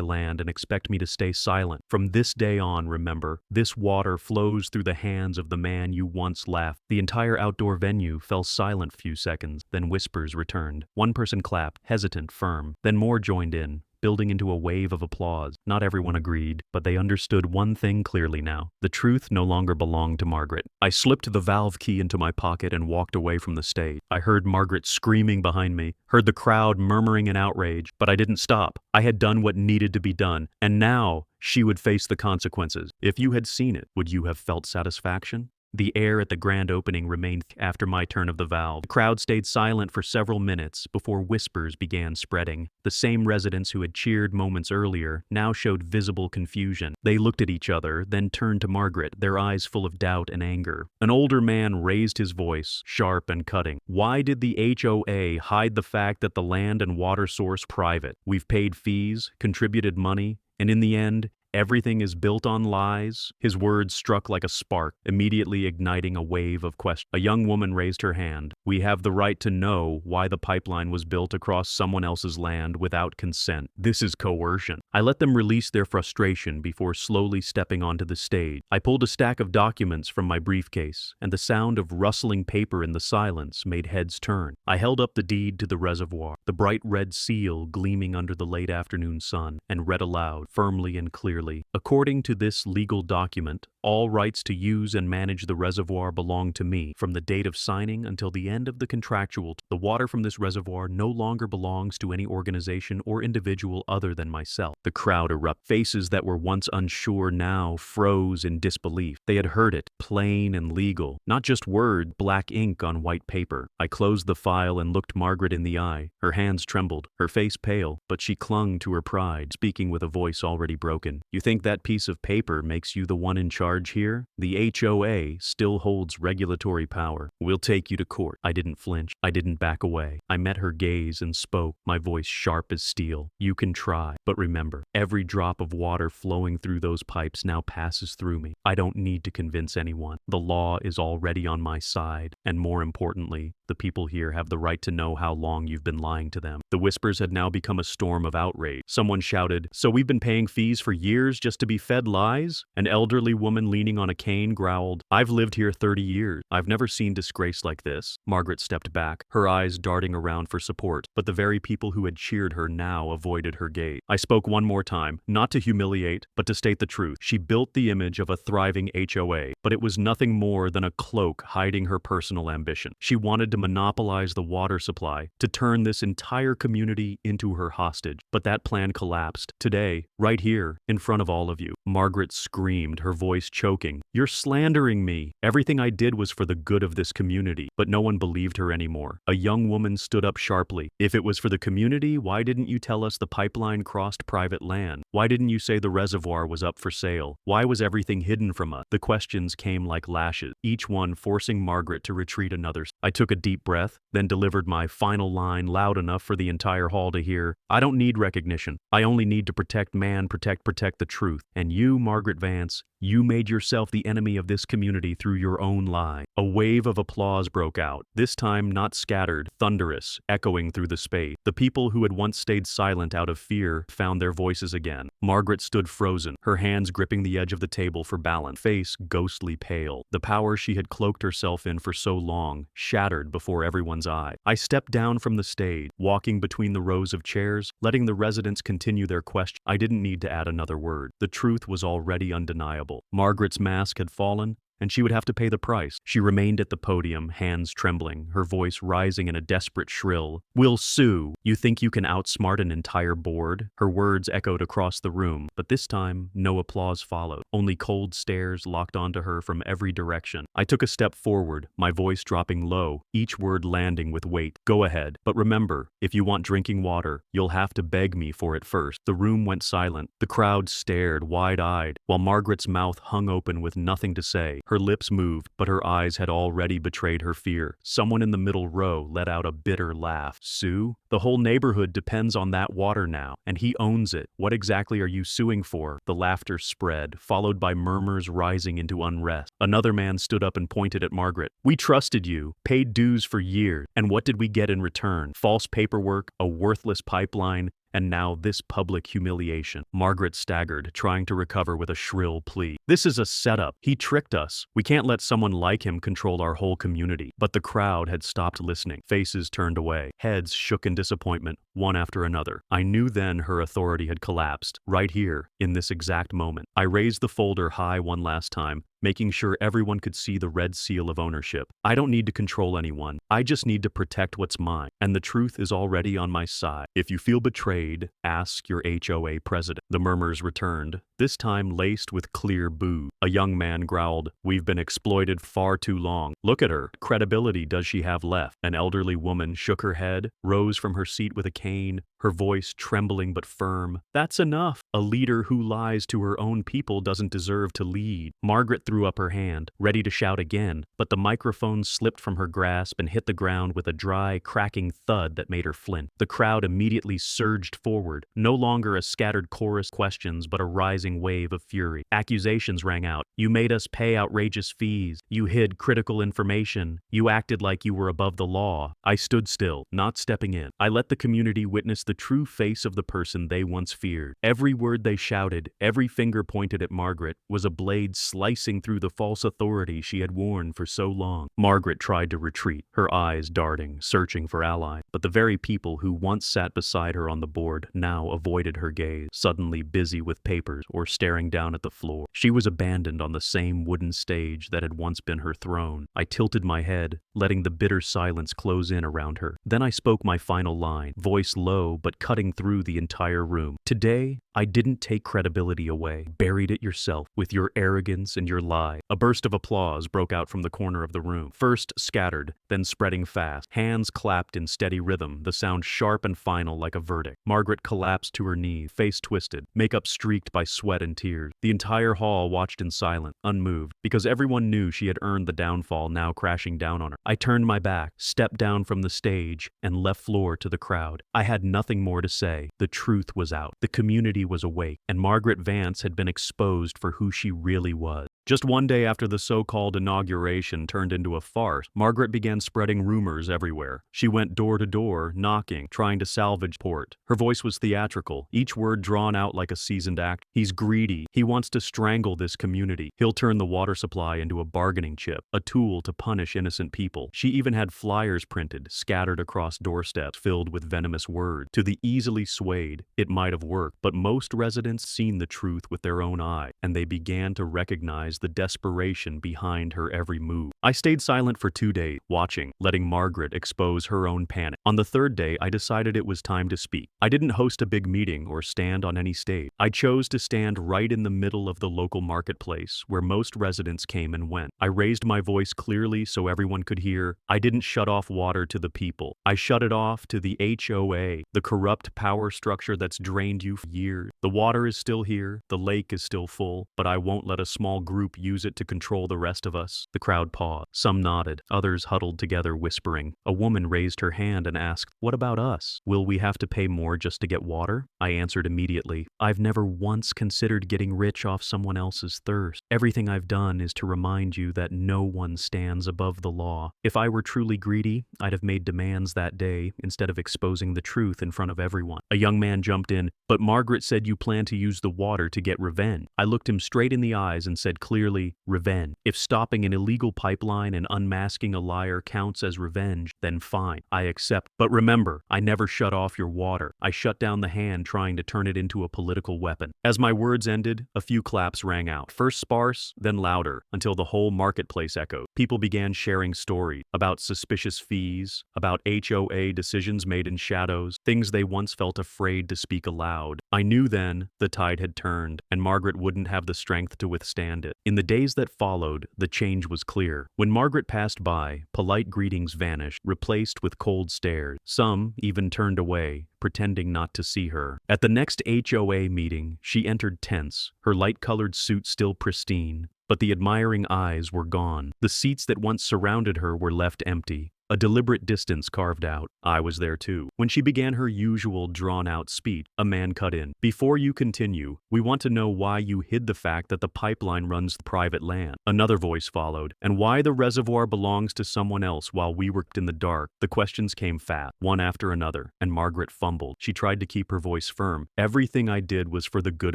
land and expect me to stay silent. From this day on, remember, this water flows through the hands of the man you once left. The entire outdoor venue fell silent a few seconds, then whispers returned. One person clapped, hesitant, firm. Then more joined in, building into a wave of applause. Not everyone agreed, but they understood one thing clearly now. The truth no longer belonged to Margaret. I slipped the valve key into my pocket and walked away from the stage. I heard Margaret screaming behind me, heard the crowd murmuring in outrage, but I didn't stop. I had done what needed to be done, and now she would face the consequences. If you had seen it, would you have felt satisfaction? The air at the grand opening remained after my turn of the valve. The crowd stayed silent for several minutes before whispers began spreading. The same residents who had cheered moments earlier now showed visible confusion. They looked at each other, then turned to Margaret, their eyes full of doubt and anger. An older man raised his voice, sharp and cutting. Why did the HOA hide the fact that the land and water source private? We've paid fees, contributed money, and in the end, everything is built on lies? His words struck like a spark, immediately igniting a wave of questions. A young woman raised her hand. We have the right to know why the pipeline was built across someone else's land without consent. This is coercion. I let them release their frustration before slowly stepping onto the stage. I pulled a stack of documents from my briefcase, and the sound of rustling paper in the silence made heads turn. I held up the deed to the reservoir, the bright red seal gleaming under the late afternoon sun, and read aloud, firmly and clearly. According to this legal document, all rights to use and manage the reservoir belong to me. From the date of signing until the end of the contractual, the water from this reservoir no longer belongs to any organization or individual other than myself. The crowd erupted. Faces that were once unsure now froze in disbelief. They had heard it, plain and legal. Not just word, black ink on white paper. I closed the file and looked Margaret in the eye. Her hands trembled, her face pale, but she clung to her pride, speaking with a voice already broken. You think that piece of paper makes you the one in charge here? The HOA still holds regulatory power. We'll take you to court. I didn't flinch. I didn't back away. I met her gaze and spoke, my voice sharp as steel. You can try, but remember, every drop of water flowing through those pipes now passes through me. I don't need to convince anyone. The law is already on my side, and more importantly, the people here have the right to know how long you've been lying to them. The whispers had now become a storm of outrage. Someone shouted, "So we've been paying fees for years just to be fed lies?" An elderly woman leaning on a cane growled, "I've lived here 30 years. I've never seen disgrace like this." Margaret stepped back, her eyes darting around for support, but the very people who had cheered her now avoided her gaze. I spoke one more time, not to humiliate, but to state the truth. She built the image of a thriving HOA, but it was nothing more than a cloak hiding her personal ambition. She wanted to monopolize the water supply, to turn this entire community into her hostage. But that plan collapsed. Today, right here, in front of all of you. Margaret screamed, her voice choking. "You're slandering me. Everything I did was for the good of this community." But no one believed her anymore. A young woman stood up sharply. "If it was for the community, why didn't you tell us the pipeline crossed private land? Why didn't you say the reservoir was up for sale? Why was everything hidden from us?" The questions came like lashes, each one forcing Margaret to retreat another. I took a deep breath, then delivered my final line loud enough for the entire hall to hear. "I don't need recognition. I only need to protect man, protect the truth. And you, Margaret Vance, you made yourself the enemy of this community through your own lie." A wave of applause broke out, this time not scattered, thunderous, echoing through the space. The people who had once stayed silent out of fear found their voices again. Margaret stood frozen, her hands gripping the edge of the table for balance, face ghostly pale. The power she had cloaked herself in for so long shattered before everyone's eye. I stepped down from the stage, walking between the rows of chairs, letting the residents continue their question. I didn't need to add another word. The truth was already undeniable. Margaret's mask had fallen, and she would have to pay the price. She remained at the podium, hands trembling, her voice rising in a desperate shrill. "We'll sue. You think you can outsmart an entire board?" Her words echoed across the room, but this time no applause followed, only cold stares locked onto her from every direction. I took a step forward, my voice dropping low, each word landing with weight. "Go ahead, but remember, if you want drinking water, you'll have to beg me for it first." The room went silent. The crowd stared, wide-eyed, while Margaret's mouth hung open with nothing to say. Her lips moved, but her eyes had already betrayed her fear. Someone in the middle row let out a bitter laugh. Sue? The whole neighborhood depends on that water now, and he owns it. What exactly are you suing for? The laughter spread, followed by murmurs rising into unrest. Another man stood up and pointed at Margaret. We trusted you, paid dues for years, and what did we get in return? False paperwork, a worthless pipeline, and now this public humiliation. Margaret staggered, trying to recover with a shrill plea. This is a setup. He tricked us. We can't let someone like him control our whole community. But the crowd had stopped listening. Faces turned away. Heads shook in disappointment, one after another. I knew then her authority had collapsed, right here, in this exact moment. I raised the folder high one last time, making sure everyone could see the red seal of ownership. I don't need to control anyone. I just need to protect what's mine. And the truth is already on my side. If you feel betrayed, ask your HOA president. The murmurs returned, this time laced with clear boo. A young man growled, we've been exploited far too long. Look at her. Credibility does she have left? An elderly woman shook her head, rose from her seat with a cane, her voice trembling but firm. That's enough. A leader who lies to her own people doesn't deserve to lead. Margaret threw up her hand, ready to shout again, but the microphone slipped from her grasp and hit the ground with a dry, cracking thud that made her flint. The crowd immediately surged forward, no longer a scattered chorus of questions but a rising wave of fury. Accusations rang out. You made us pay outrageous fees. You hid critical information. You acted like you were above the law. I stood still, not stepping in. I let the community witness the true face of the person they once feared. Every word they shouted, every finger pointed at Margaret, was a blade slicing through the false authority she had worn for so long. Margaret tried to retreat, her eyes darting, searching for allies. But the very people who once sat beside her on the board now avoided her gaze, suddenly busy with papers or staring down at the floor. She was abandoned on the same wooden stage that had once been her throne. I tilted my head, letting the bitter silence close in around her. Then I spoke my final line, voice low but cutting through the entire room. Today, I didn't take credibility away. Buried it yourself with your arrogance and your lie. A burst of applause broke out from the corner of the room. First scattered, then spreading fast. Hands clapped in steady rhythm, the sound sharp and final like a verdict. Margaret collapsed to her knees, face twisted, makeup streaked by sweat and tears. The entire hall watched in silence, unmoved, because everyone knew she had earned the downfall now crashing down on her. I turned my back, stepped down from the stage, and left floor to the crowd. I had nothing more to say. The truth was out. The community was awake, and Margaret Vance had been exposed for who she really was. Just one day after the so-called inauguration turned into a farce, Margaret began spreading rumors everywhere. She went door to door, knocking, trying to salvage support. Her voice was theatrical, each word drawn out like a seasoned actor. He's greedy. He wants to strangle this community. He'll turn the water supply into a bargaining chip, a tool to punish innocent people. She even had flyers printed, scattered across doorsteps, filled with venomous words. To the easily swayed, it might have worked, but most residents seen the truth with their own eye, and they began to recognize the desperation behind her every move. I stayed silent for 2 days, watching, letting Margaret expose her own panic. On the third day, I decided it was time to speak. I didn't host a big meeting or stand on any stage. I chose to stand right in the middle of the local marketplace, where most residents came and went. I raised my voice clearly so everyone could hear. I didn't shut off water to the people. I shut it off to the HOA, the corrupt power structure that's drained you for years. The water is still here, the lake is still full, but I won't let a small group use it to control the rest of us. The crowd paused. Some nodded. Others huddled together, whispering. A woman raised her hand and asked, "What about us? Will we have to pay more just to get water?" I answered immediately, "I've never once considered getting rich off someone else's thirst. Everything I've done is to remind you that no one stands above the law. If I were truly greedy, I'd have made demands that day instead of exposing the truth in front of everyone." A young man jumped in, "But Margaret said you plan to use the water to get revenge." I looked him straight in the eyes and said clearly, "Revenge. If stopping an illegal pipeline and unmasking a liar counts as revenge, then fine. I accept. But remember, I never shut off your water. I shut down the hand trying to turn it into a political weapon." As my words ended, a few claps rang out. First sparse, then louder, until the whole marketplace echoed. People began sharing stories about suspicious fees, about HOA decisions made in shadows, things they once felt afraid to speak aloud. I knew then the tide had turned, and Margaret wouldn't have the strength to withstand it. In the days that followed, the change was clear. When Margaret passed by, polite greetings vanished, replaced with cold stares. Some even turned away, pretending not to see her. At the next HOA meeting, she entered tense, her light-colored suit still pristine, But the admiring eyes were gone. The seats that once surrounded her were left empty. A deliberate distance carved out. I was there too. When she began her usual drawn-out speech, a man cut in. "Before you continue, we want to know why you hid the fact that the pipeline runs private land." Another voice followed. "And why the reservoir belongs to someone else while we worked in the dark." The questions came fast, one after another, and Margaret fumbled. She tried to keep her voice firm. "Everything I did was for the good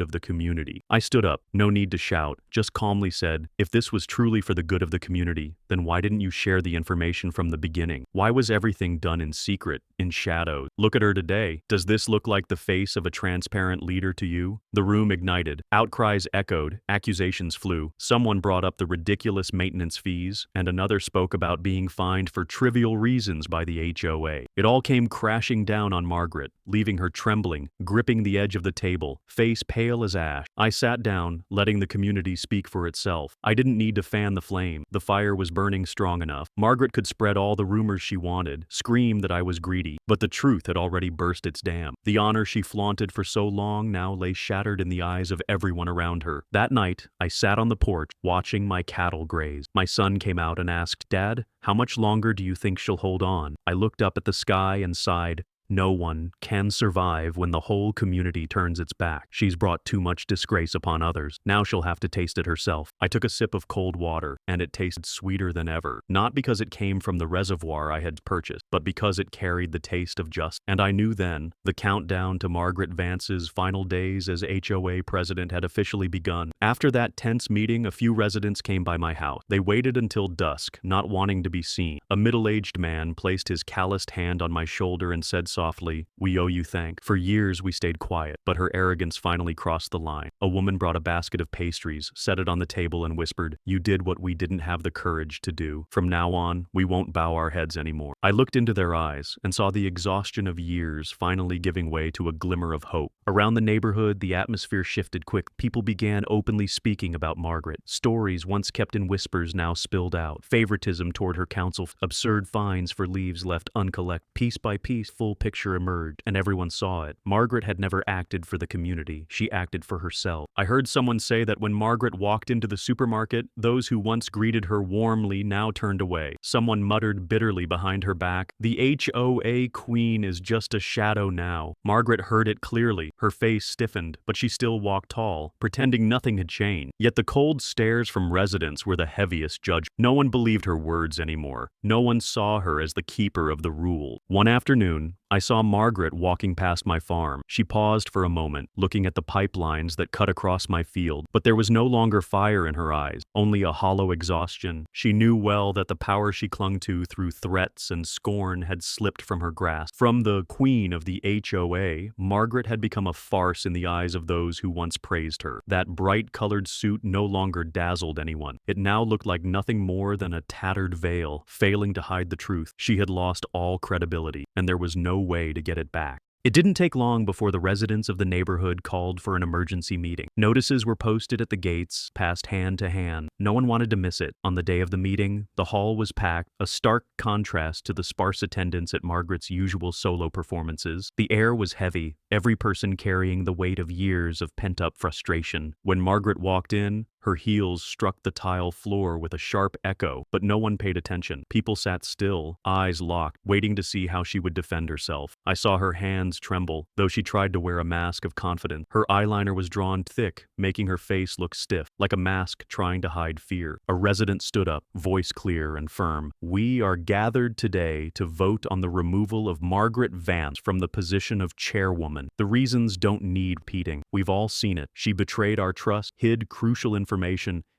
of the community." I stood up. No need to shout. Just calmly said, "If this was truly for the good of the community, then why didn't you share the information from the beginning? Why was everything done in secret, in shadows? Look at her today. Does this look like the face of a transparent leader to you?" The room ignited. Outcries echoed. Accusations flew. Someone brought up the ridiculous maintenance fees, and another spoke about being fined for trivial reasons by the HOA. It all came crashing down on Margaret, leaving her trembling, gripping the edge of the table, face pale as ash. I sat down, letting the community speak for itself. I didn't need to fan the flame. The fire was burning strong enough. Margaret could spread all the rumors she wanted, scream that I was greedy, but the truth had already burst its dam. The honor she flaunted for so long now lay shattered in the eyes of everyone around her. That night, I sat on the porch, watching my cattle graze. My son came out and asked, "Dad, how much longer do you think she'll hold on?" I looked up at the sky and sighed. No one can survive when the whole community turns its back. She's brought too much disgrace upon others. Now she'll have to taste it herself. I took a sip of cold water, and it tasted sweeter than ever. Not because it came from the reservoir I had purchased, but because it carried the taste of justice. And I knew then, the countdown to Margaret Vance's final days as HOA president had officially begun. After that tense meeting, a few residents came by my house. They waited until dusk, not wanting to be seen. A middle-aged man placed his calloused hand on my shoulder and said softly, "We owe you thanks." For years we stayed quiet, but her arrogance finally crossed the line. A woman brought a basket of pastries, set it on the table and whispered, "You did what we didn't have the courage to do. From now on, we won't bow our heads anymore." I looked into their eyes and saw the exhaustion of years finally giving way to a glimmer of hope. Around the neighborhood, the atmosphere shifted quick. People began openly speaking about Margaret. Stories once kept in whispers now spilled out. Favoritism toward her council, absurd fines for leaves left uncollected. Piece by piece, full picture emerged, and everyone saw it. Margaret had never acted for the community. She acted for herself. I heard someone say that when Margaret walked into the supermarket, those who once greeted her warmly now turned away. Someone muttered bitterly behind her back, "The HOA queen is just a shadow now." Margaret heard it clearly. Her face stiffened, but she still walked tall, pretending nothing had changed. Yet the cold stares from residents were the heaviest judgment. No one believed her words anymore. No one saw her as the keeper of the rule. One afternoon, I saw Margaret walking past my farm. She paused for a moment, looking at the pipelines that cut across my field, but there was no longer fire in her eyes, only a hollow exhaustion. She knew well that the power she clung to through threats and scorn had slipped from her grasp. From the queen of the HOA, Margaret had become a farce in the eyes of those who once praised her. That bright-colored suit no longer dazzled anyone. It now looked like nothing more than a tattered veil, failing to hide the truth. She had lost all credibility, and there was no way to get it back. It didn't take long before the residents of the neighborhood called for an emergency meeting. Notices were posted at the gates, passed hand to hand. No one wanted to miss it. On the day of the meeting, the hall was packed, a stark contrast to the sparse attendance at Margaret's usual solo performances. The air was heavy, every person carrying the weight of years of pent-up frustration. When Margaret walked in, her heels struck the tile floor with a sharp echo, but no one paid attention. People sat still, eyes locked, waiting to see how she would defend herself. I saw her hands tremble, though she tried to wear a mask of confidence. Her eyeliner was drawn thick, making her face look stiff, like a mask trying to hide fear. A resident stood up, voice clear and firm. "We are gathered today to vote on the removal of Margaret Vance from the position of chairwoman. The reasons don't need repeating. We've all seen it. She betrayed our trust, hid crucial information,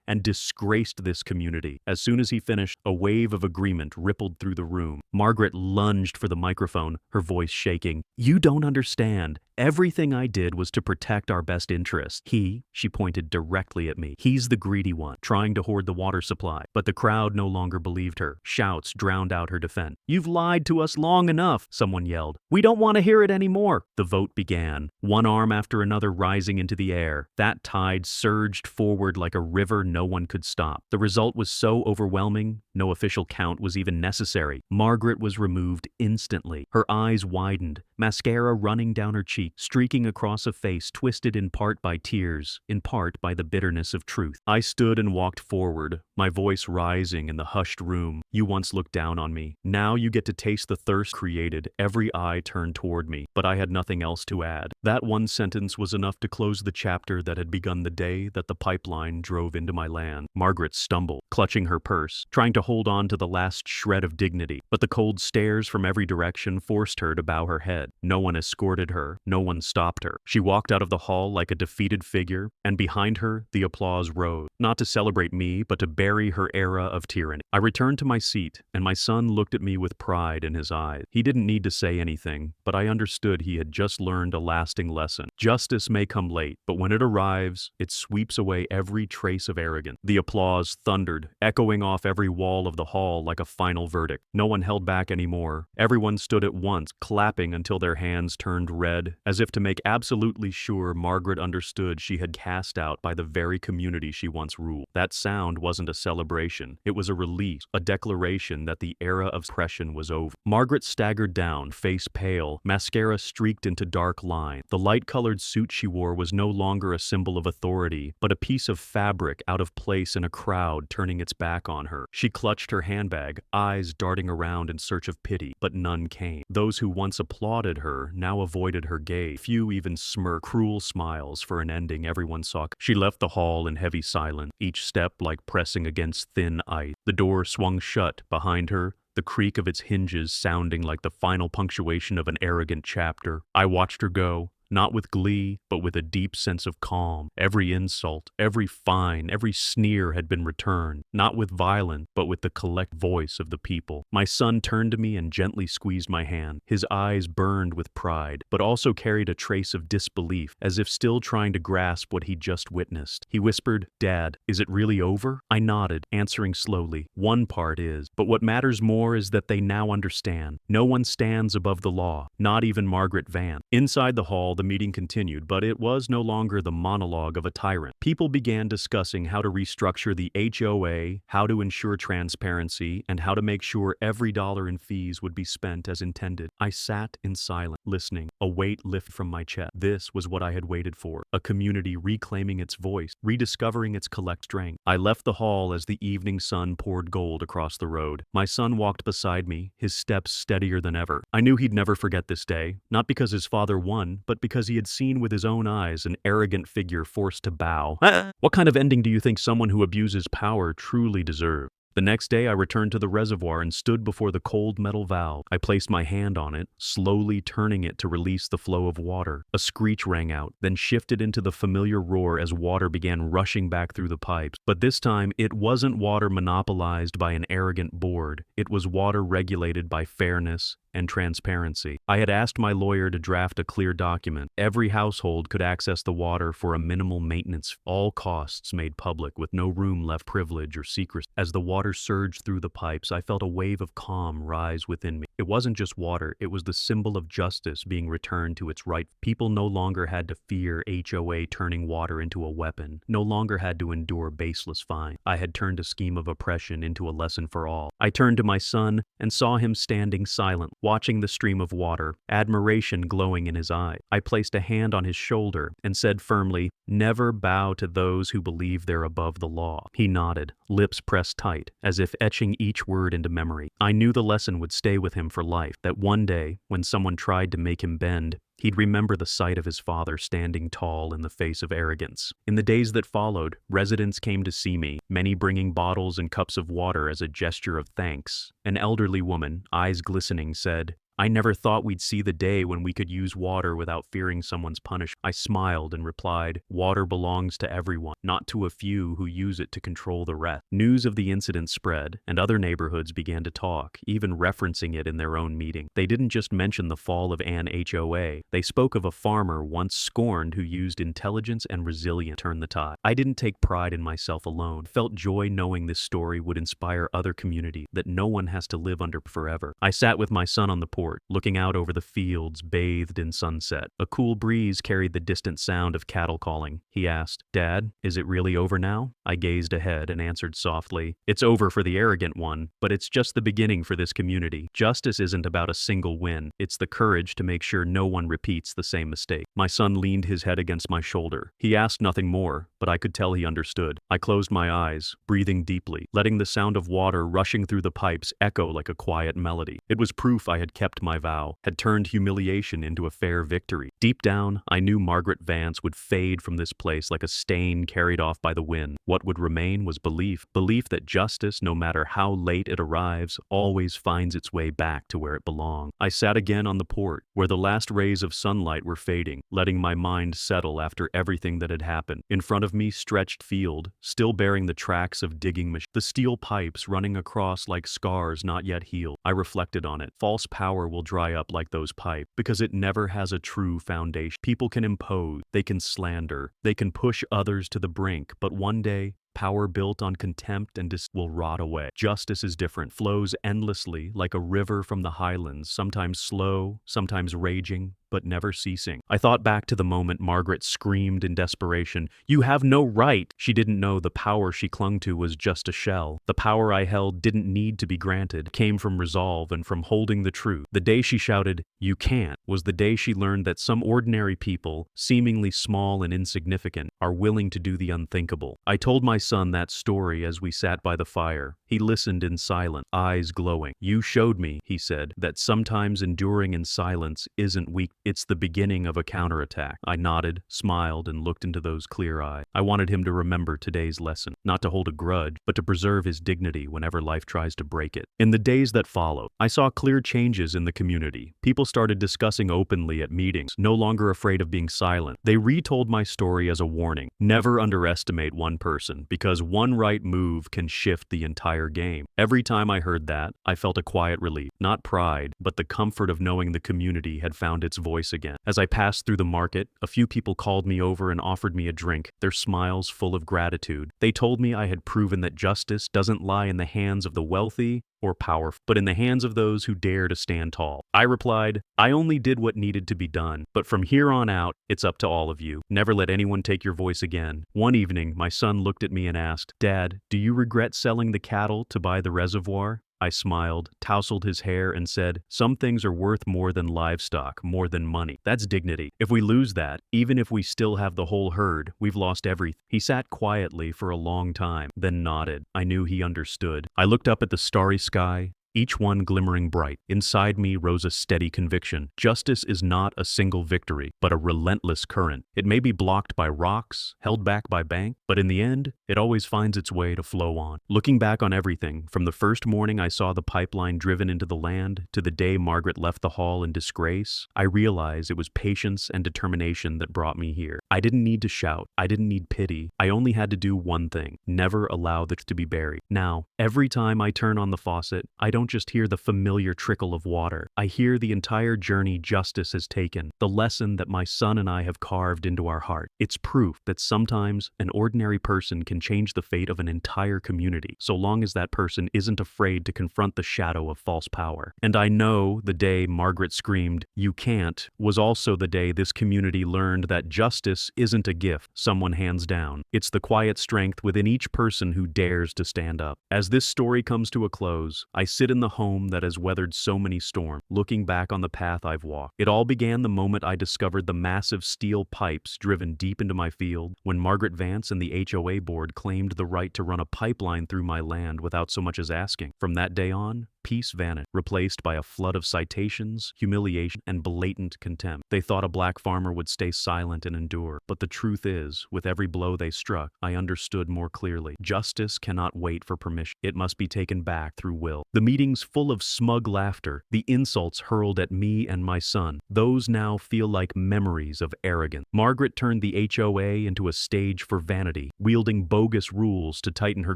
and disgraced this community." As soon as he finished, a wave of agreement rippled through the room. Margaret lunged for the microphone, her voice shaking. "You don't understand. Everything I did was to protect our best interests. She pointed directly at me. He's the greedy one, trying to hoard the water supply." But the crowd no longer believed her. Shouts drowned out her defense. "You've lied to us long enough," someone yelled. "We don't want to hear it anymore." The vote began, one arm after another rising into the air. That tide surged forward like a river no one could stop. The result was so overwhelming, no official count was even necessary. Margaret was removed instantly. Her eyes widened, mascara running down her cheek, streaking across a face twisted in part by tears, in part by the bitterness of truth. I stood and walked forward, my voice rising in the hushed room. You once looked down on me. Now you get to taste the thirst created. Every eye turned toward me, but I had nothing else to add. That one sentence was enough to close the chapter that had begun the day that the pipeline drove into my land. Margaret stumbled, clutching her purse, trying to hold on to the last shred of dignity, but the cold stares from every direction forced her to bow her head. No one escorted her, no one stopped her. She walked out of the hall like a defeated figure, and behind her the applause rose, not to celebrate me, but to bury her era of tyranny. I returned to my seat, and my son looked at me with pride in his eyes. He didn't need to say anything, but I understood he had just learned a lasting lesson. Justice may come late, but when it arrives, it sweeps away every trace of arrogance. The applause thundered, echoing off every wall of the hall like a final verdict. No one held back anymore. Everyone stood at once, clapping until their hands turned red, as if to make absolutely sure Margaret understood she had cast out by the very community she once ruled. That sound wasn't a celebration. It was a release, a declaration that the era of oppression was over. Margaret staggered down, face pale, mascara streaked into dark lines. The light-colored suit she wore was no longer a symbol of authority, but a piece of fabric out of place in a crowd turning its back on her. She clutched her handbag, eyes darting around in search of pity, but none came. Those who once applauded her now avoided her gaze. Few even smirked cruel smiles for an ending everyone saw. She left the hall in heavy silence, each step like pressing against thin ice. The door swung shut behind her, the creak of its hinges sounding like the final punctuation of an arrogant chapter. I watched her go, not with glee, but with a deep sense of calm. Every insult, every fine, every sneer had been returned, not with violence, but with the collect voice of the people. My son turned to me and gently squeezed my hand. His eyes burned with pride, but also carried a trace of disbelief, as if still trying to grasp what he'd just witnessed. He whispered, "Dad, is it really over?" I nodded, answering slowly, "One part is, but what matters more is that they now understand. No one stands above the law, not even Margaret Vance." Inside the hall, the meeting continued, but it was no longer the monologue of a tyrant. People began discussing how to restructure the HOA, how to ensure transparency, and how to make sure every dollar in fees would be spent as intended. I sat in silence, listening, a weight lifted from my chest. This was what I had waited for, a community reclaiming its voice, rediscovering its collective strength. I left the hall as the evening sun poured gold across the road. My son walked beside me, his steps steadier than ever. I knew he'd never forget this day, not because his father won, but because he had seen with his own eyes an arrogant figure forced to bow. What kind of ending do you think someone who abuses power truly deserves? The next day I returned to the reservoir and stood before the cold metal valve. I placed my hand on it, slowly turning it to release the flow of water. A screech rang out, then shifted into the familiar roar as water began rushing back through the pipes. But this time, it wasn't water monopolized by an arrogant board. It was water regulated by fairness and transparency. I had asked my lawyer to draft a clear document. Every household could access the water for a minimal maintenance, all costs made public with no room left privilege or secrecy. As the water surged through the pipes, I felt a wave of calm rise within me. It wasn't just water, it was the symbol of justice being returned to its right. People no longer had to fear HOA turning water into a weapon, no longer had to endure baseless fines. I had turned a scheme of oppression into a lesson for all. I turned to my son and saw him standing silent, watching the stream of water, admiration glowing in his eye. I placed a hand on his shoulder and said firmly, "Never bow to those who believe they're above the law." He nodded, lips pressed tight, as if etching each word into memory. I knew the lesson would stay with him for life, that one day, when someone tried to make him bend, he'd remember the sight of his father standing tall in the face of arrogance. In the days that followed, residents came to see me, many bringing bottles and cups of water as a gesture of thanks. An elderly woman, eyes glistening, said, "I never thought we'd see the day when we could use water without fearing someone's punishment." I smiled and replied, "Water belongs to everyone, not to a few who use it to control the rest." News of the incident spread, and other neighborhoods began to talk, even referencing it in their own meeting. They didn't just mention the fall of an HOA, they spoke of a farmer once scorned who used intelligence and resilience to turn the tide. I didn't take pride in myself alone, felt joy knowing this story would inspire other communities, that no one has to live under forever. I sat with my son on the porch, port, looking out over the fields bathed in sunset. A cool breeze carried the distant sound of cattle calling. He asked, "Dad, is it really over now?" I gazed ahead and answered softly, "It's over for the arrogant one, but it's just the beginning for this community. Justice isn't about a single win. It's the courage to make sure no one repeats the same mistake." My son leaned his head against my shoulder. He asked nothing more, but I could tell he understood. I closed my eyes, breathing deeply, letting the sound of water rushing through the pipes echo like a quiet melody. It was proof I had kept my vow, had turned humiliation into a fair victory. Deep down, I knew Margaret Vance would fade from this place like a stain carried off by the wind. What would remain was belief. Belief that justice, no matter how late it arrives, always finds its way back to where it belongs. I sat again on the port, where the last rays of sunlight were fading, letting my mind settle after everything that had happened. In front of me stretched field, still bearing the tracks of digging machines, the steel pipes running across like scars not yet healed. I reflected on it. False power will dry up like those pipes, because it never has a true foundation. People can impose, they can slander, they can push others to the brink, but one day, power built on contempt and will rot away. Justice is different, flows endlessly like a river from the highlands, sometimes slow, sometimes raging, but never ceasing. I thought back to the moment Margaret screamed in desperation, "You have no right!" She didn't know the power she clung to was just a shell. The power I held didn't need to be granted, it came from resolve and from holding the truth. The day she shouted, "You can't," was the day she learned that some ordinary people, seemingly small and insignificant, are willing to do the unthinkable. I told my son that story as we sat by the fire. He listened in silence, eyes glowing. "You showed me," he said, "that sometimes enduring in silence isn't weak. It's the beginning of a counterattack." I nodded, smiled, and looked into those clear eyes. I wanted him to remember today's lesson, not to hold a grudge, but to preserve his dignity whenever life tries to break it. In the days that followed, I saw clear changes in the community. People started discussing openly at meetings, no longer afraid of being silent. They retold my story as a warning. Never underestimate one person, because one right move can shift the entire game. Every time I heard that, I felt a quiet relief. Not pride, but the comfort of knowing the community had found its voice again. As I passed through the market, a few people called me over and offered me a drink, their smiles full of gratitude. They told me I had proven that justice doesn't lie in the hands of the wealthy or powerful, but in the hands of those who dare to stand tall. I replied, "I only did what needed to be done, but from here on out, it's up to all of you. Never let anyone take your voice again." One evening, my son looked at me and asked, "Dad, do you regret selling the cattle to buy the reservoir?" I smiled, tousled his hair, and said, "Some things are worth more than livestock, more than money. That's dignity. If we lose that, even if we still have the whole herd, we've lost everything." He sat quietly for a long time, then nodded. I knew he understood. I looked up at the starry sky, each one glimmering bright. Inside me rose a steady conviction. Justice is not a single victory, but a relentless current. It may be blocked by rocks, held back by banks, but in the end, it always finds its way to flow on. Looking back on everything, from the first morning I saw the pipeline driven into the land, to the day Margaret left the hall in disgrace, I realized it was patience and determination that brought me here. I didn't need to shout. I didn't need pity. I only had to do one thing: never allow the truth to be buried. Now, every time I turn on the faucet, I don't just hear the familiar trickle of water. I hear the entire journey justice has taken, the lesson that my son and I have carved into our heart. It's proof that sometimes an ordinary person can change the fate of an entire community, so long as that person isn't afraid to confront the shadow of false power. And I know the day Margaret screamed, "You can't," was also the day this community learned that justice isn't a gift someone hands down. It's the quiet strength within each person who dares to stand up. As this story comes to a close, I sit in the home that has weathered so many storms, looking back on the path I've walked. It all began the moment I discovered the massive steel pipes driven deep into my field, when Margaret Vance and the HOA board claimed the right to run a pipeline through my land without so much as asking. From that day on, peace vanished, replaced by a flood of citations, humiliation, and blatant contempt. They thought a black farmer would stay silent and endure, but the truth is, with every blow they struck, I understood more clearly. Justice cannot wait for permission. It must be taken back through will. The meetings full of smug laughter, the insults hurled at me and my son, those now feel like memories of arrogance. Margaret turned the HOA into a stage for vanity, wielding bogus rules to tighten her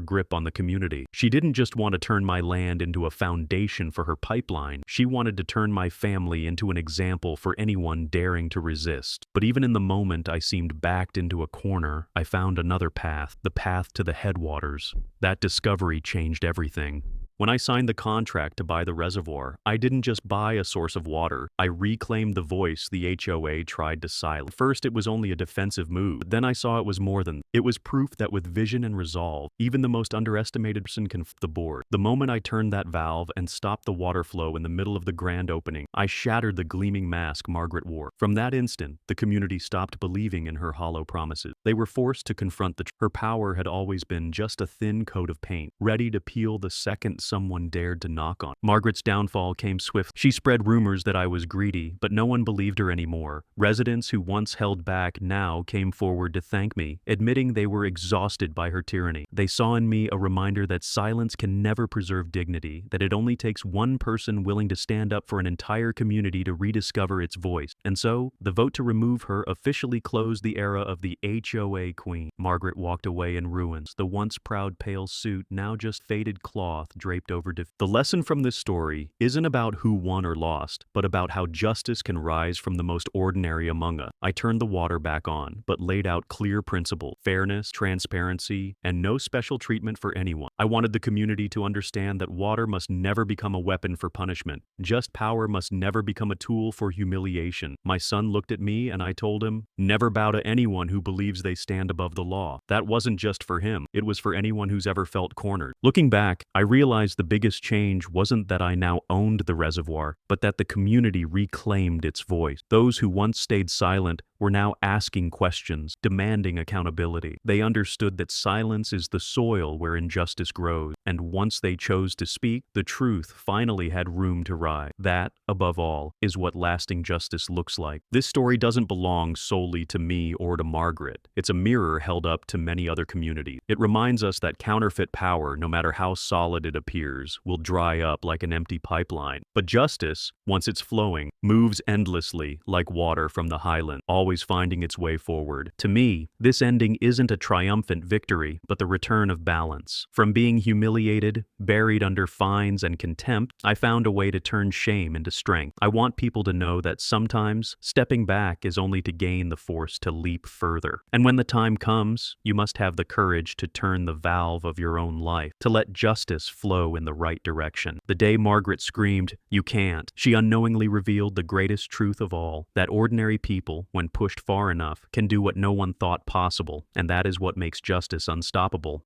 grip on the community. She didn't just want to turn my land into a foundation for her pipeline. She wanted to turn my family into an example for anyone daring to resist. But even in the moment I seemed backed into a corner, I found another path, the path to the headwaters. That discovery changed everything. When I signed the contract to buy the reservoir, I didn't just buy a source of water, I reclaimed the voice the HOA tried to silence. First, it was only a defensive move, but then I saw it was more than. It was proof that with vision and resolve, even the most underestimated person can flip the board. The moment I turned that valve and stopped the water flow in the middle of the grand opening, I shattered the gleaming mask Margaret wore. From that instant, the community stopped believing in her hollow promises. They were forced to confront the truth. Her power had always been just a thin coat of paint, ready to peel the second someone dared to knock on. Margaret's downfall came swift. She spread rumors that I was greedy, but no one believed her anymore. Residents who once held back now came forward to thank me, admitting they were exhausted by her tyranny. They saw in me a reminder that silence can never preserve dignity, that it only takes one person willing to stand up for an entire community to rediscover its voice. And so, the vote to remove her officially closed the era of the HOA queen. Margaret walked away in ruins, the once proud pale suit now just faded cloth draped over defeat. The lesson from this story isn't about who won or lost, but about how justice can rise from the most ordinary among us. I turned the water back on, but laid out clear principles: fairness, transparency, and no special treatment for anyone. I wanted the community to understand that water must never become a weapon for punishment. Just power must never become a tool for humiliation. My son looked at me and I told him, never bow to anyone who believes they stand above the law. That wasn't just for him, it was for anyone who's ever felt cornered. Looking back, I realized the biggest change wasn't that I now owned the reservoir, but that the community reclaimed its voice. Those who once stayed silent were now asking questions, demanding accountability. They understood that silence is the soil where injustice grows, and once they chose to speak, the truth finally had room to rise. That, above all, is what lasting justice looks like. This story doesn't belong solely to me or to Margaret. It's a mirror held up to many other communities. It reminds us that counterfeit power, no matter how solid it appears, will dry up like an empty pipeline. But justice, once it's flowing, moves endlessly like water from the highland, always finding its way forward. To me, this ending isn't a triumphant victory, but the return of balance. From being humiliated, buried under fines and contempt, I found a way to turn shame into strength. I want people to know that sometimes stepping back is only to gain the force to leap further. And when the time comes, you must have the courage to turn the valve of your own life, to let justice flow in the right direction. The day Margaret screamed, "You can't," she unknowingly revealed the greatest truth of all, that ordinary people, when pushed far enough, can do what no one thought possible, and that is what makes justice unstoppable.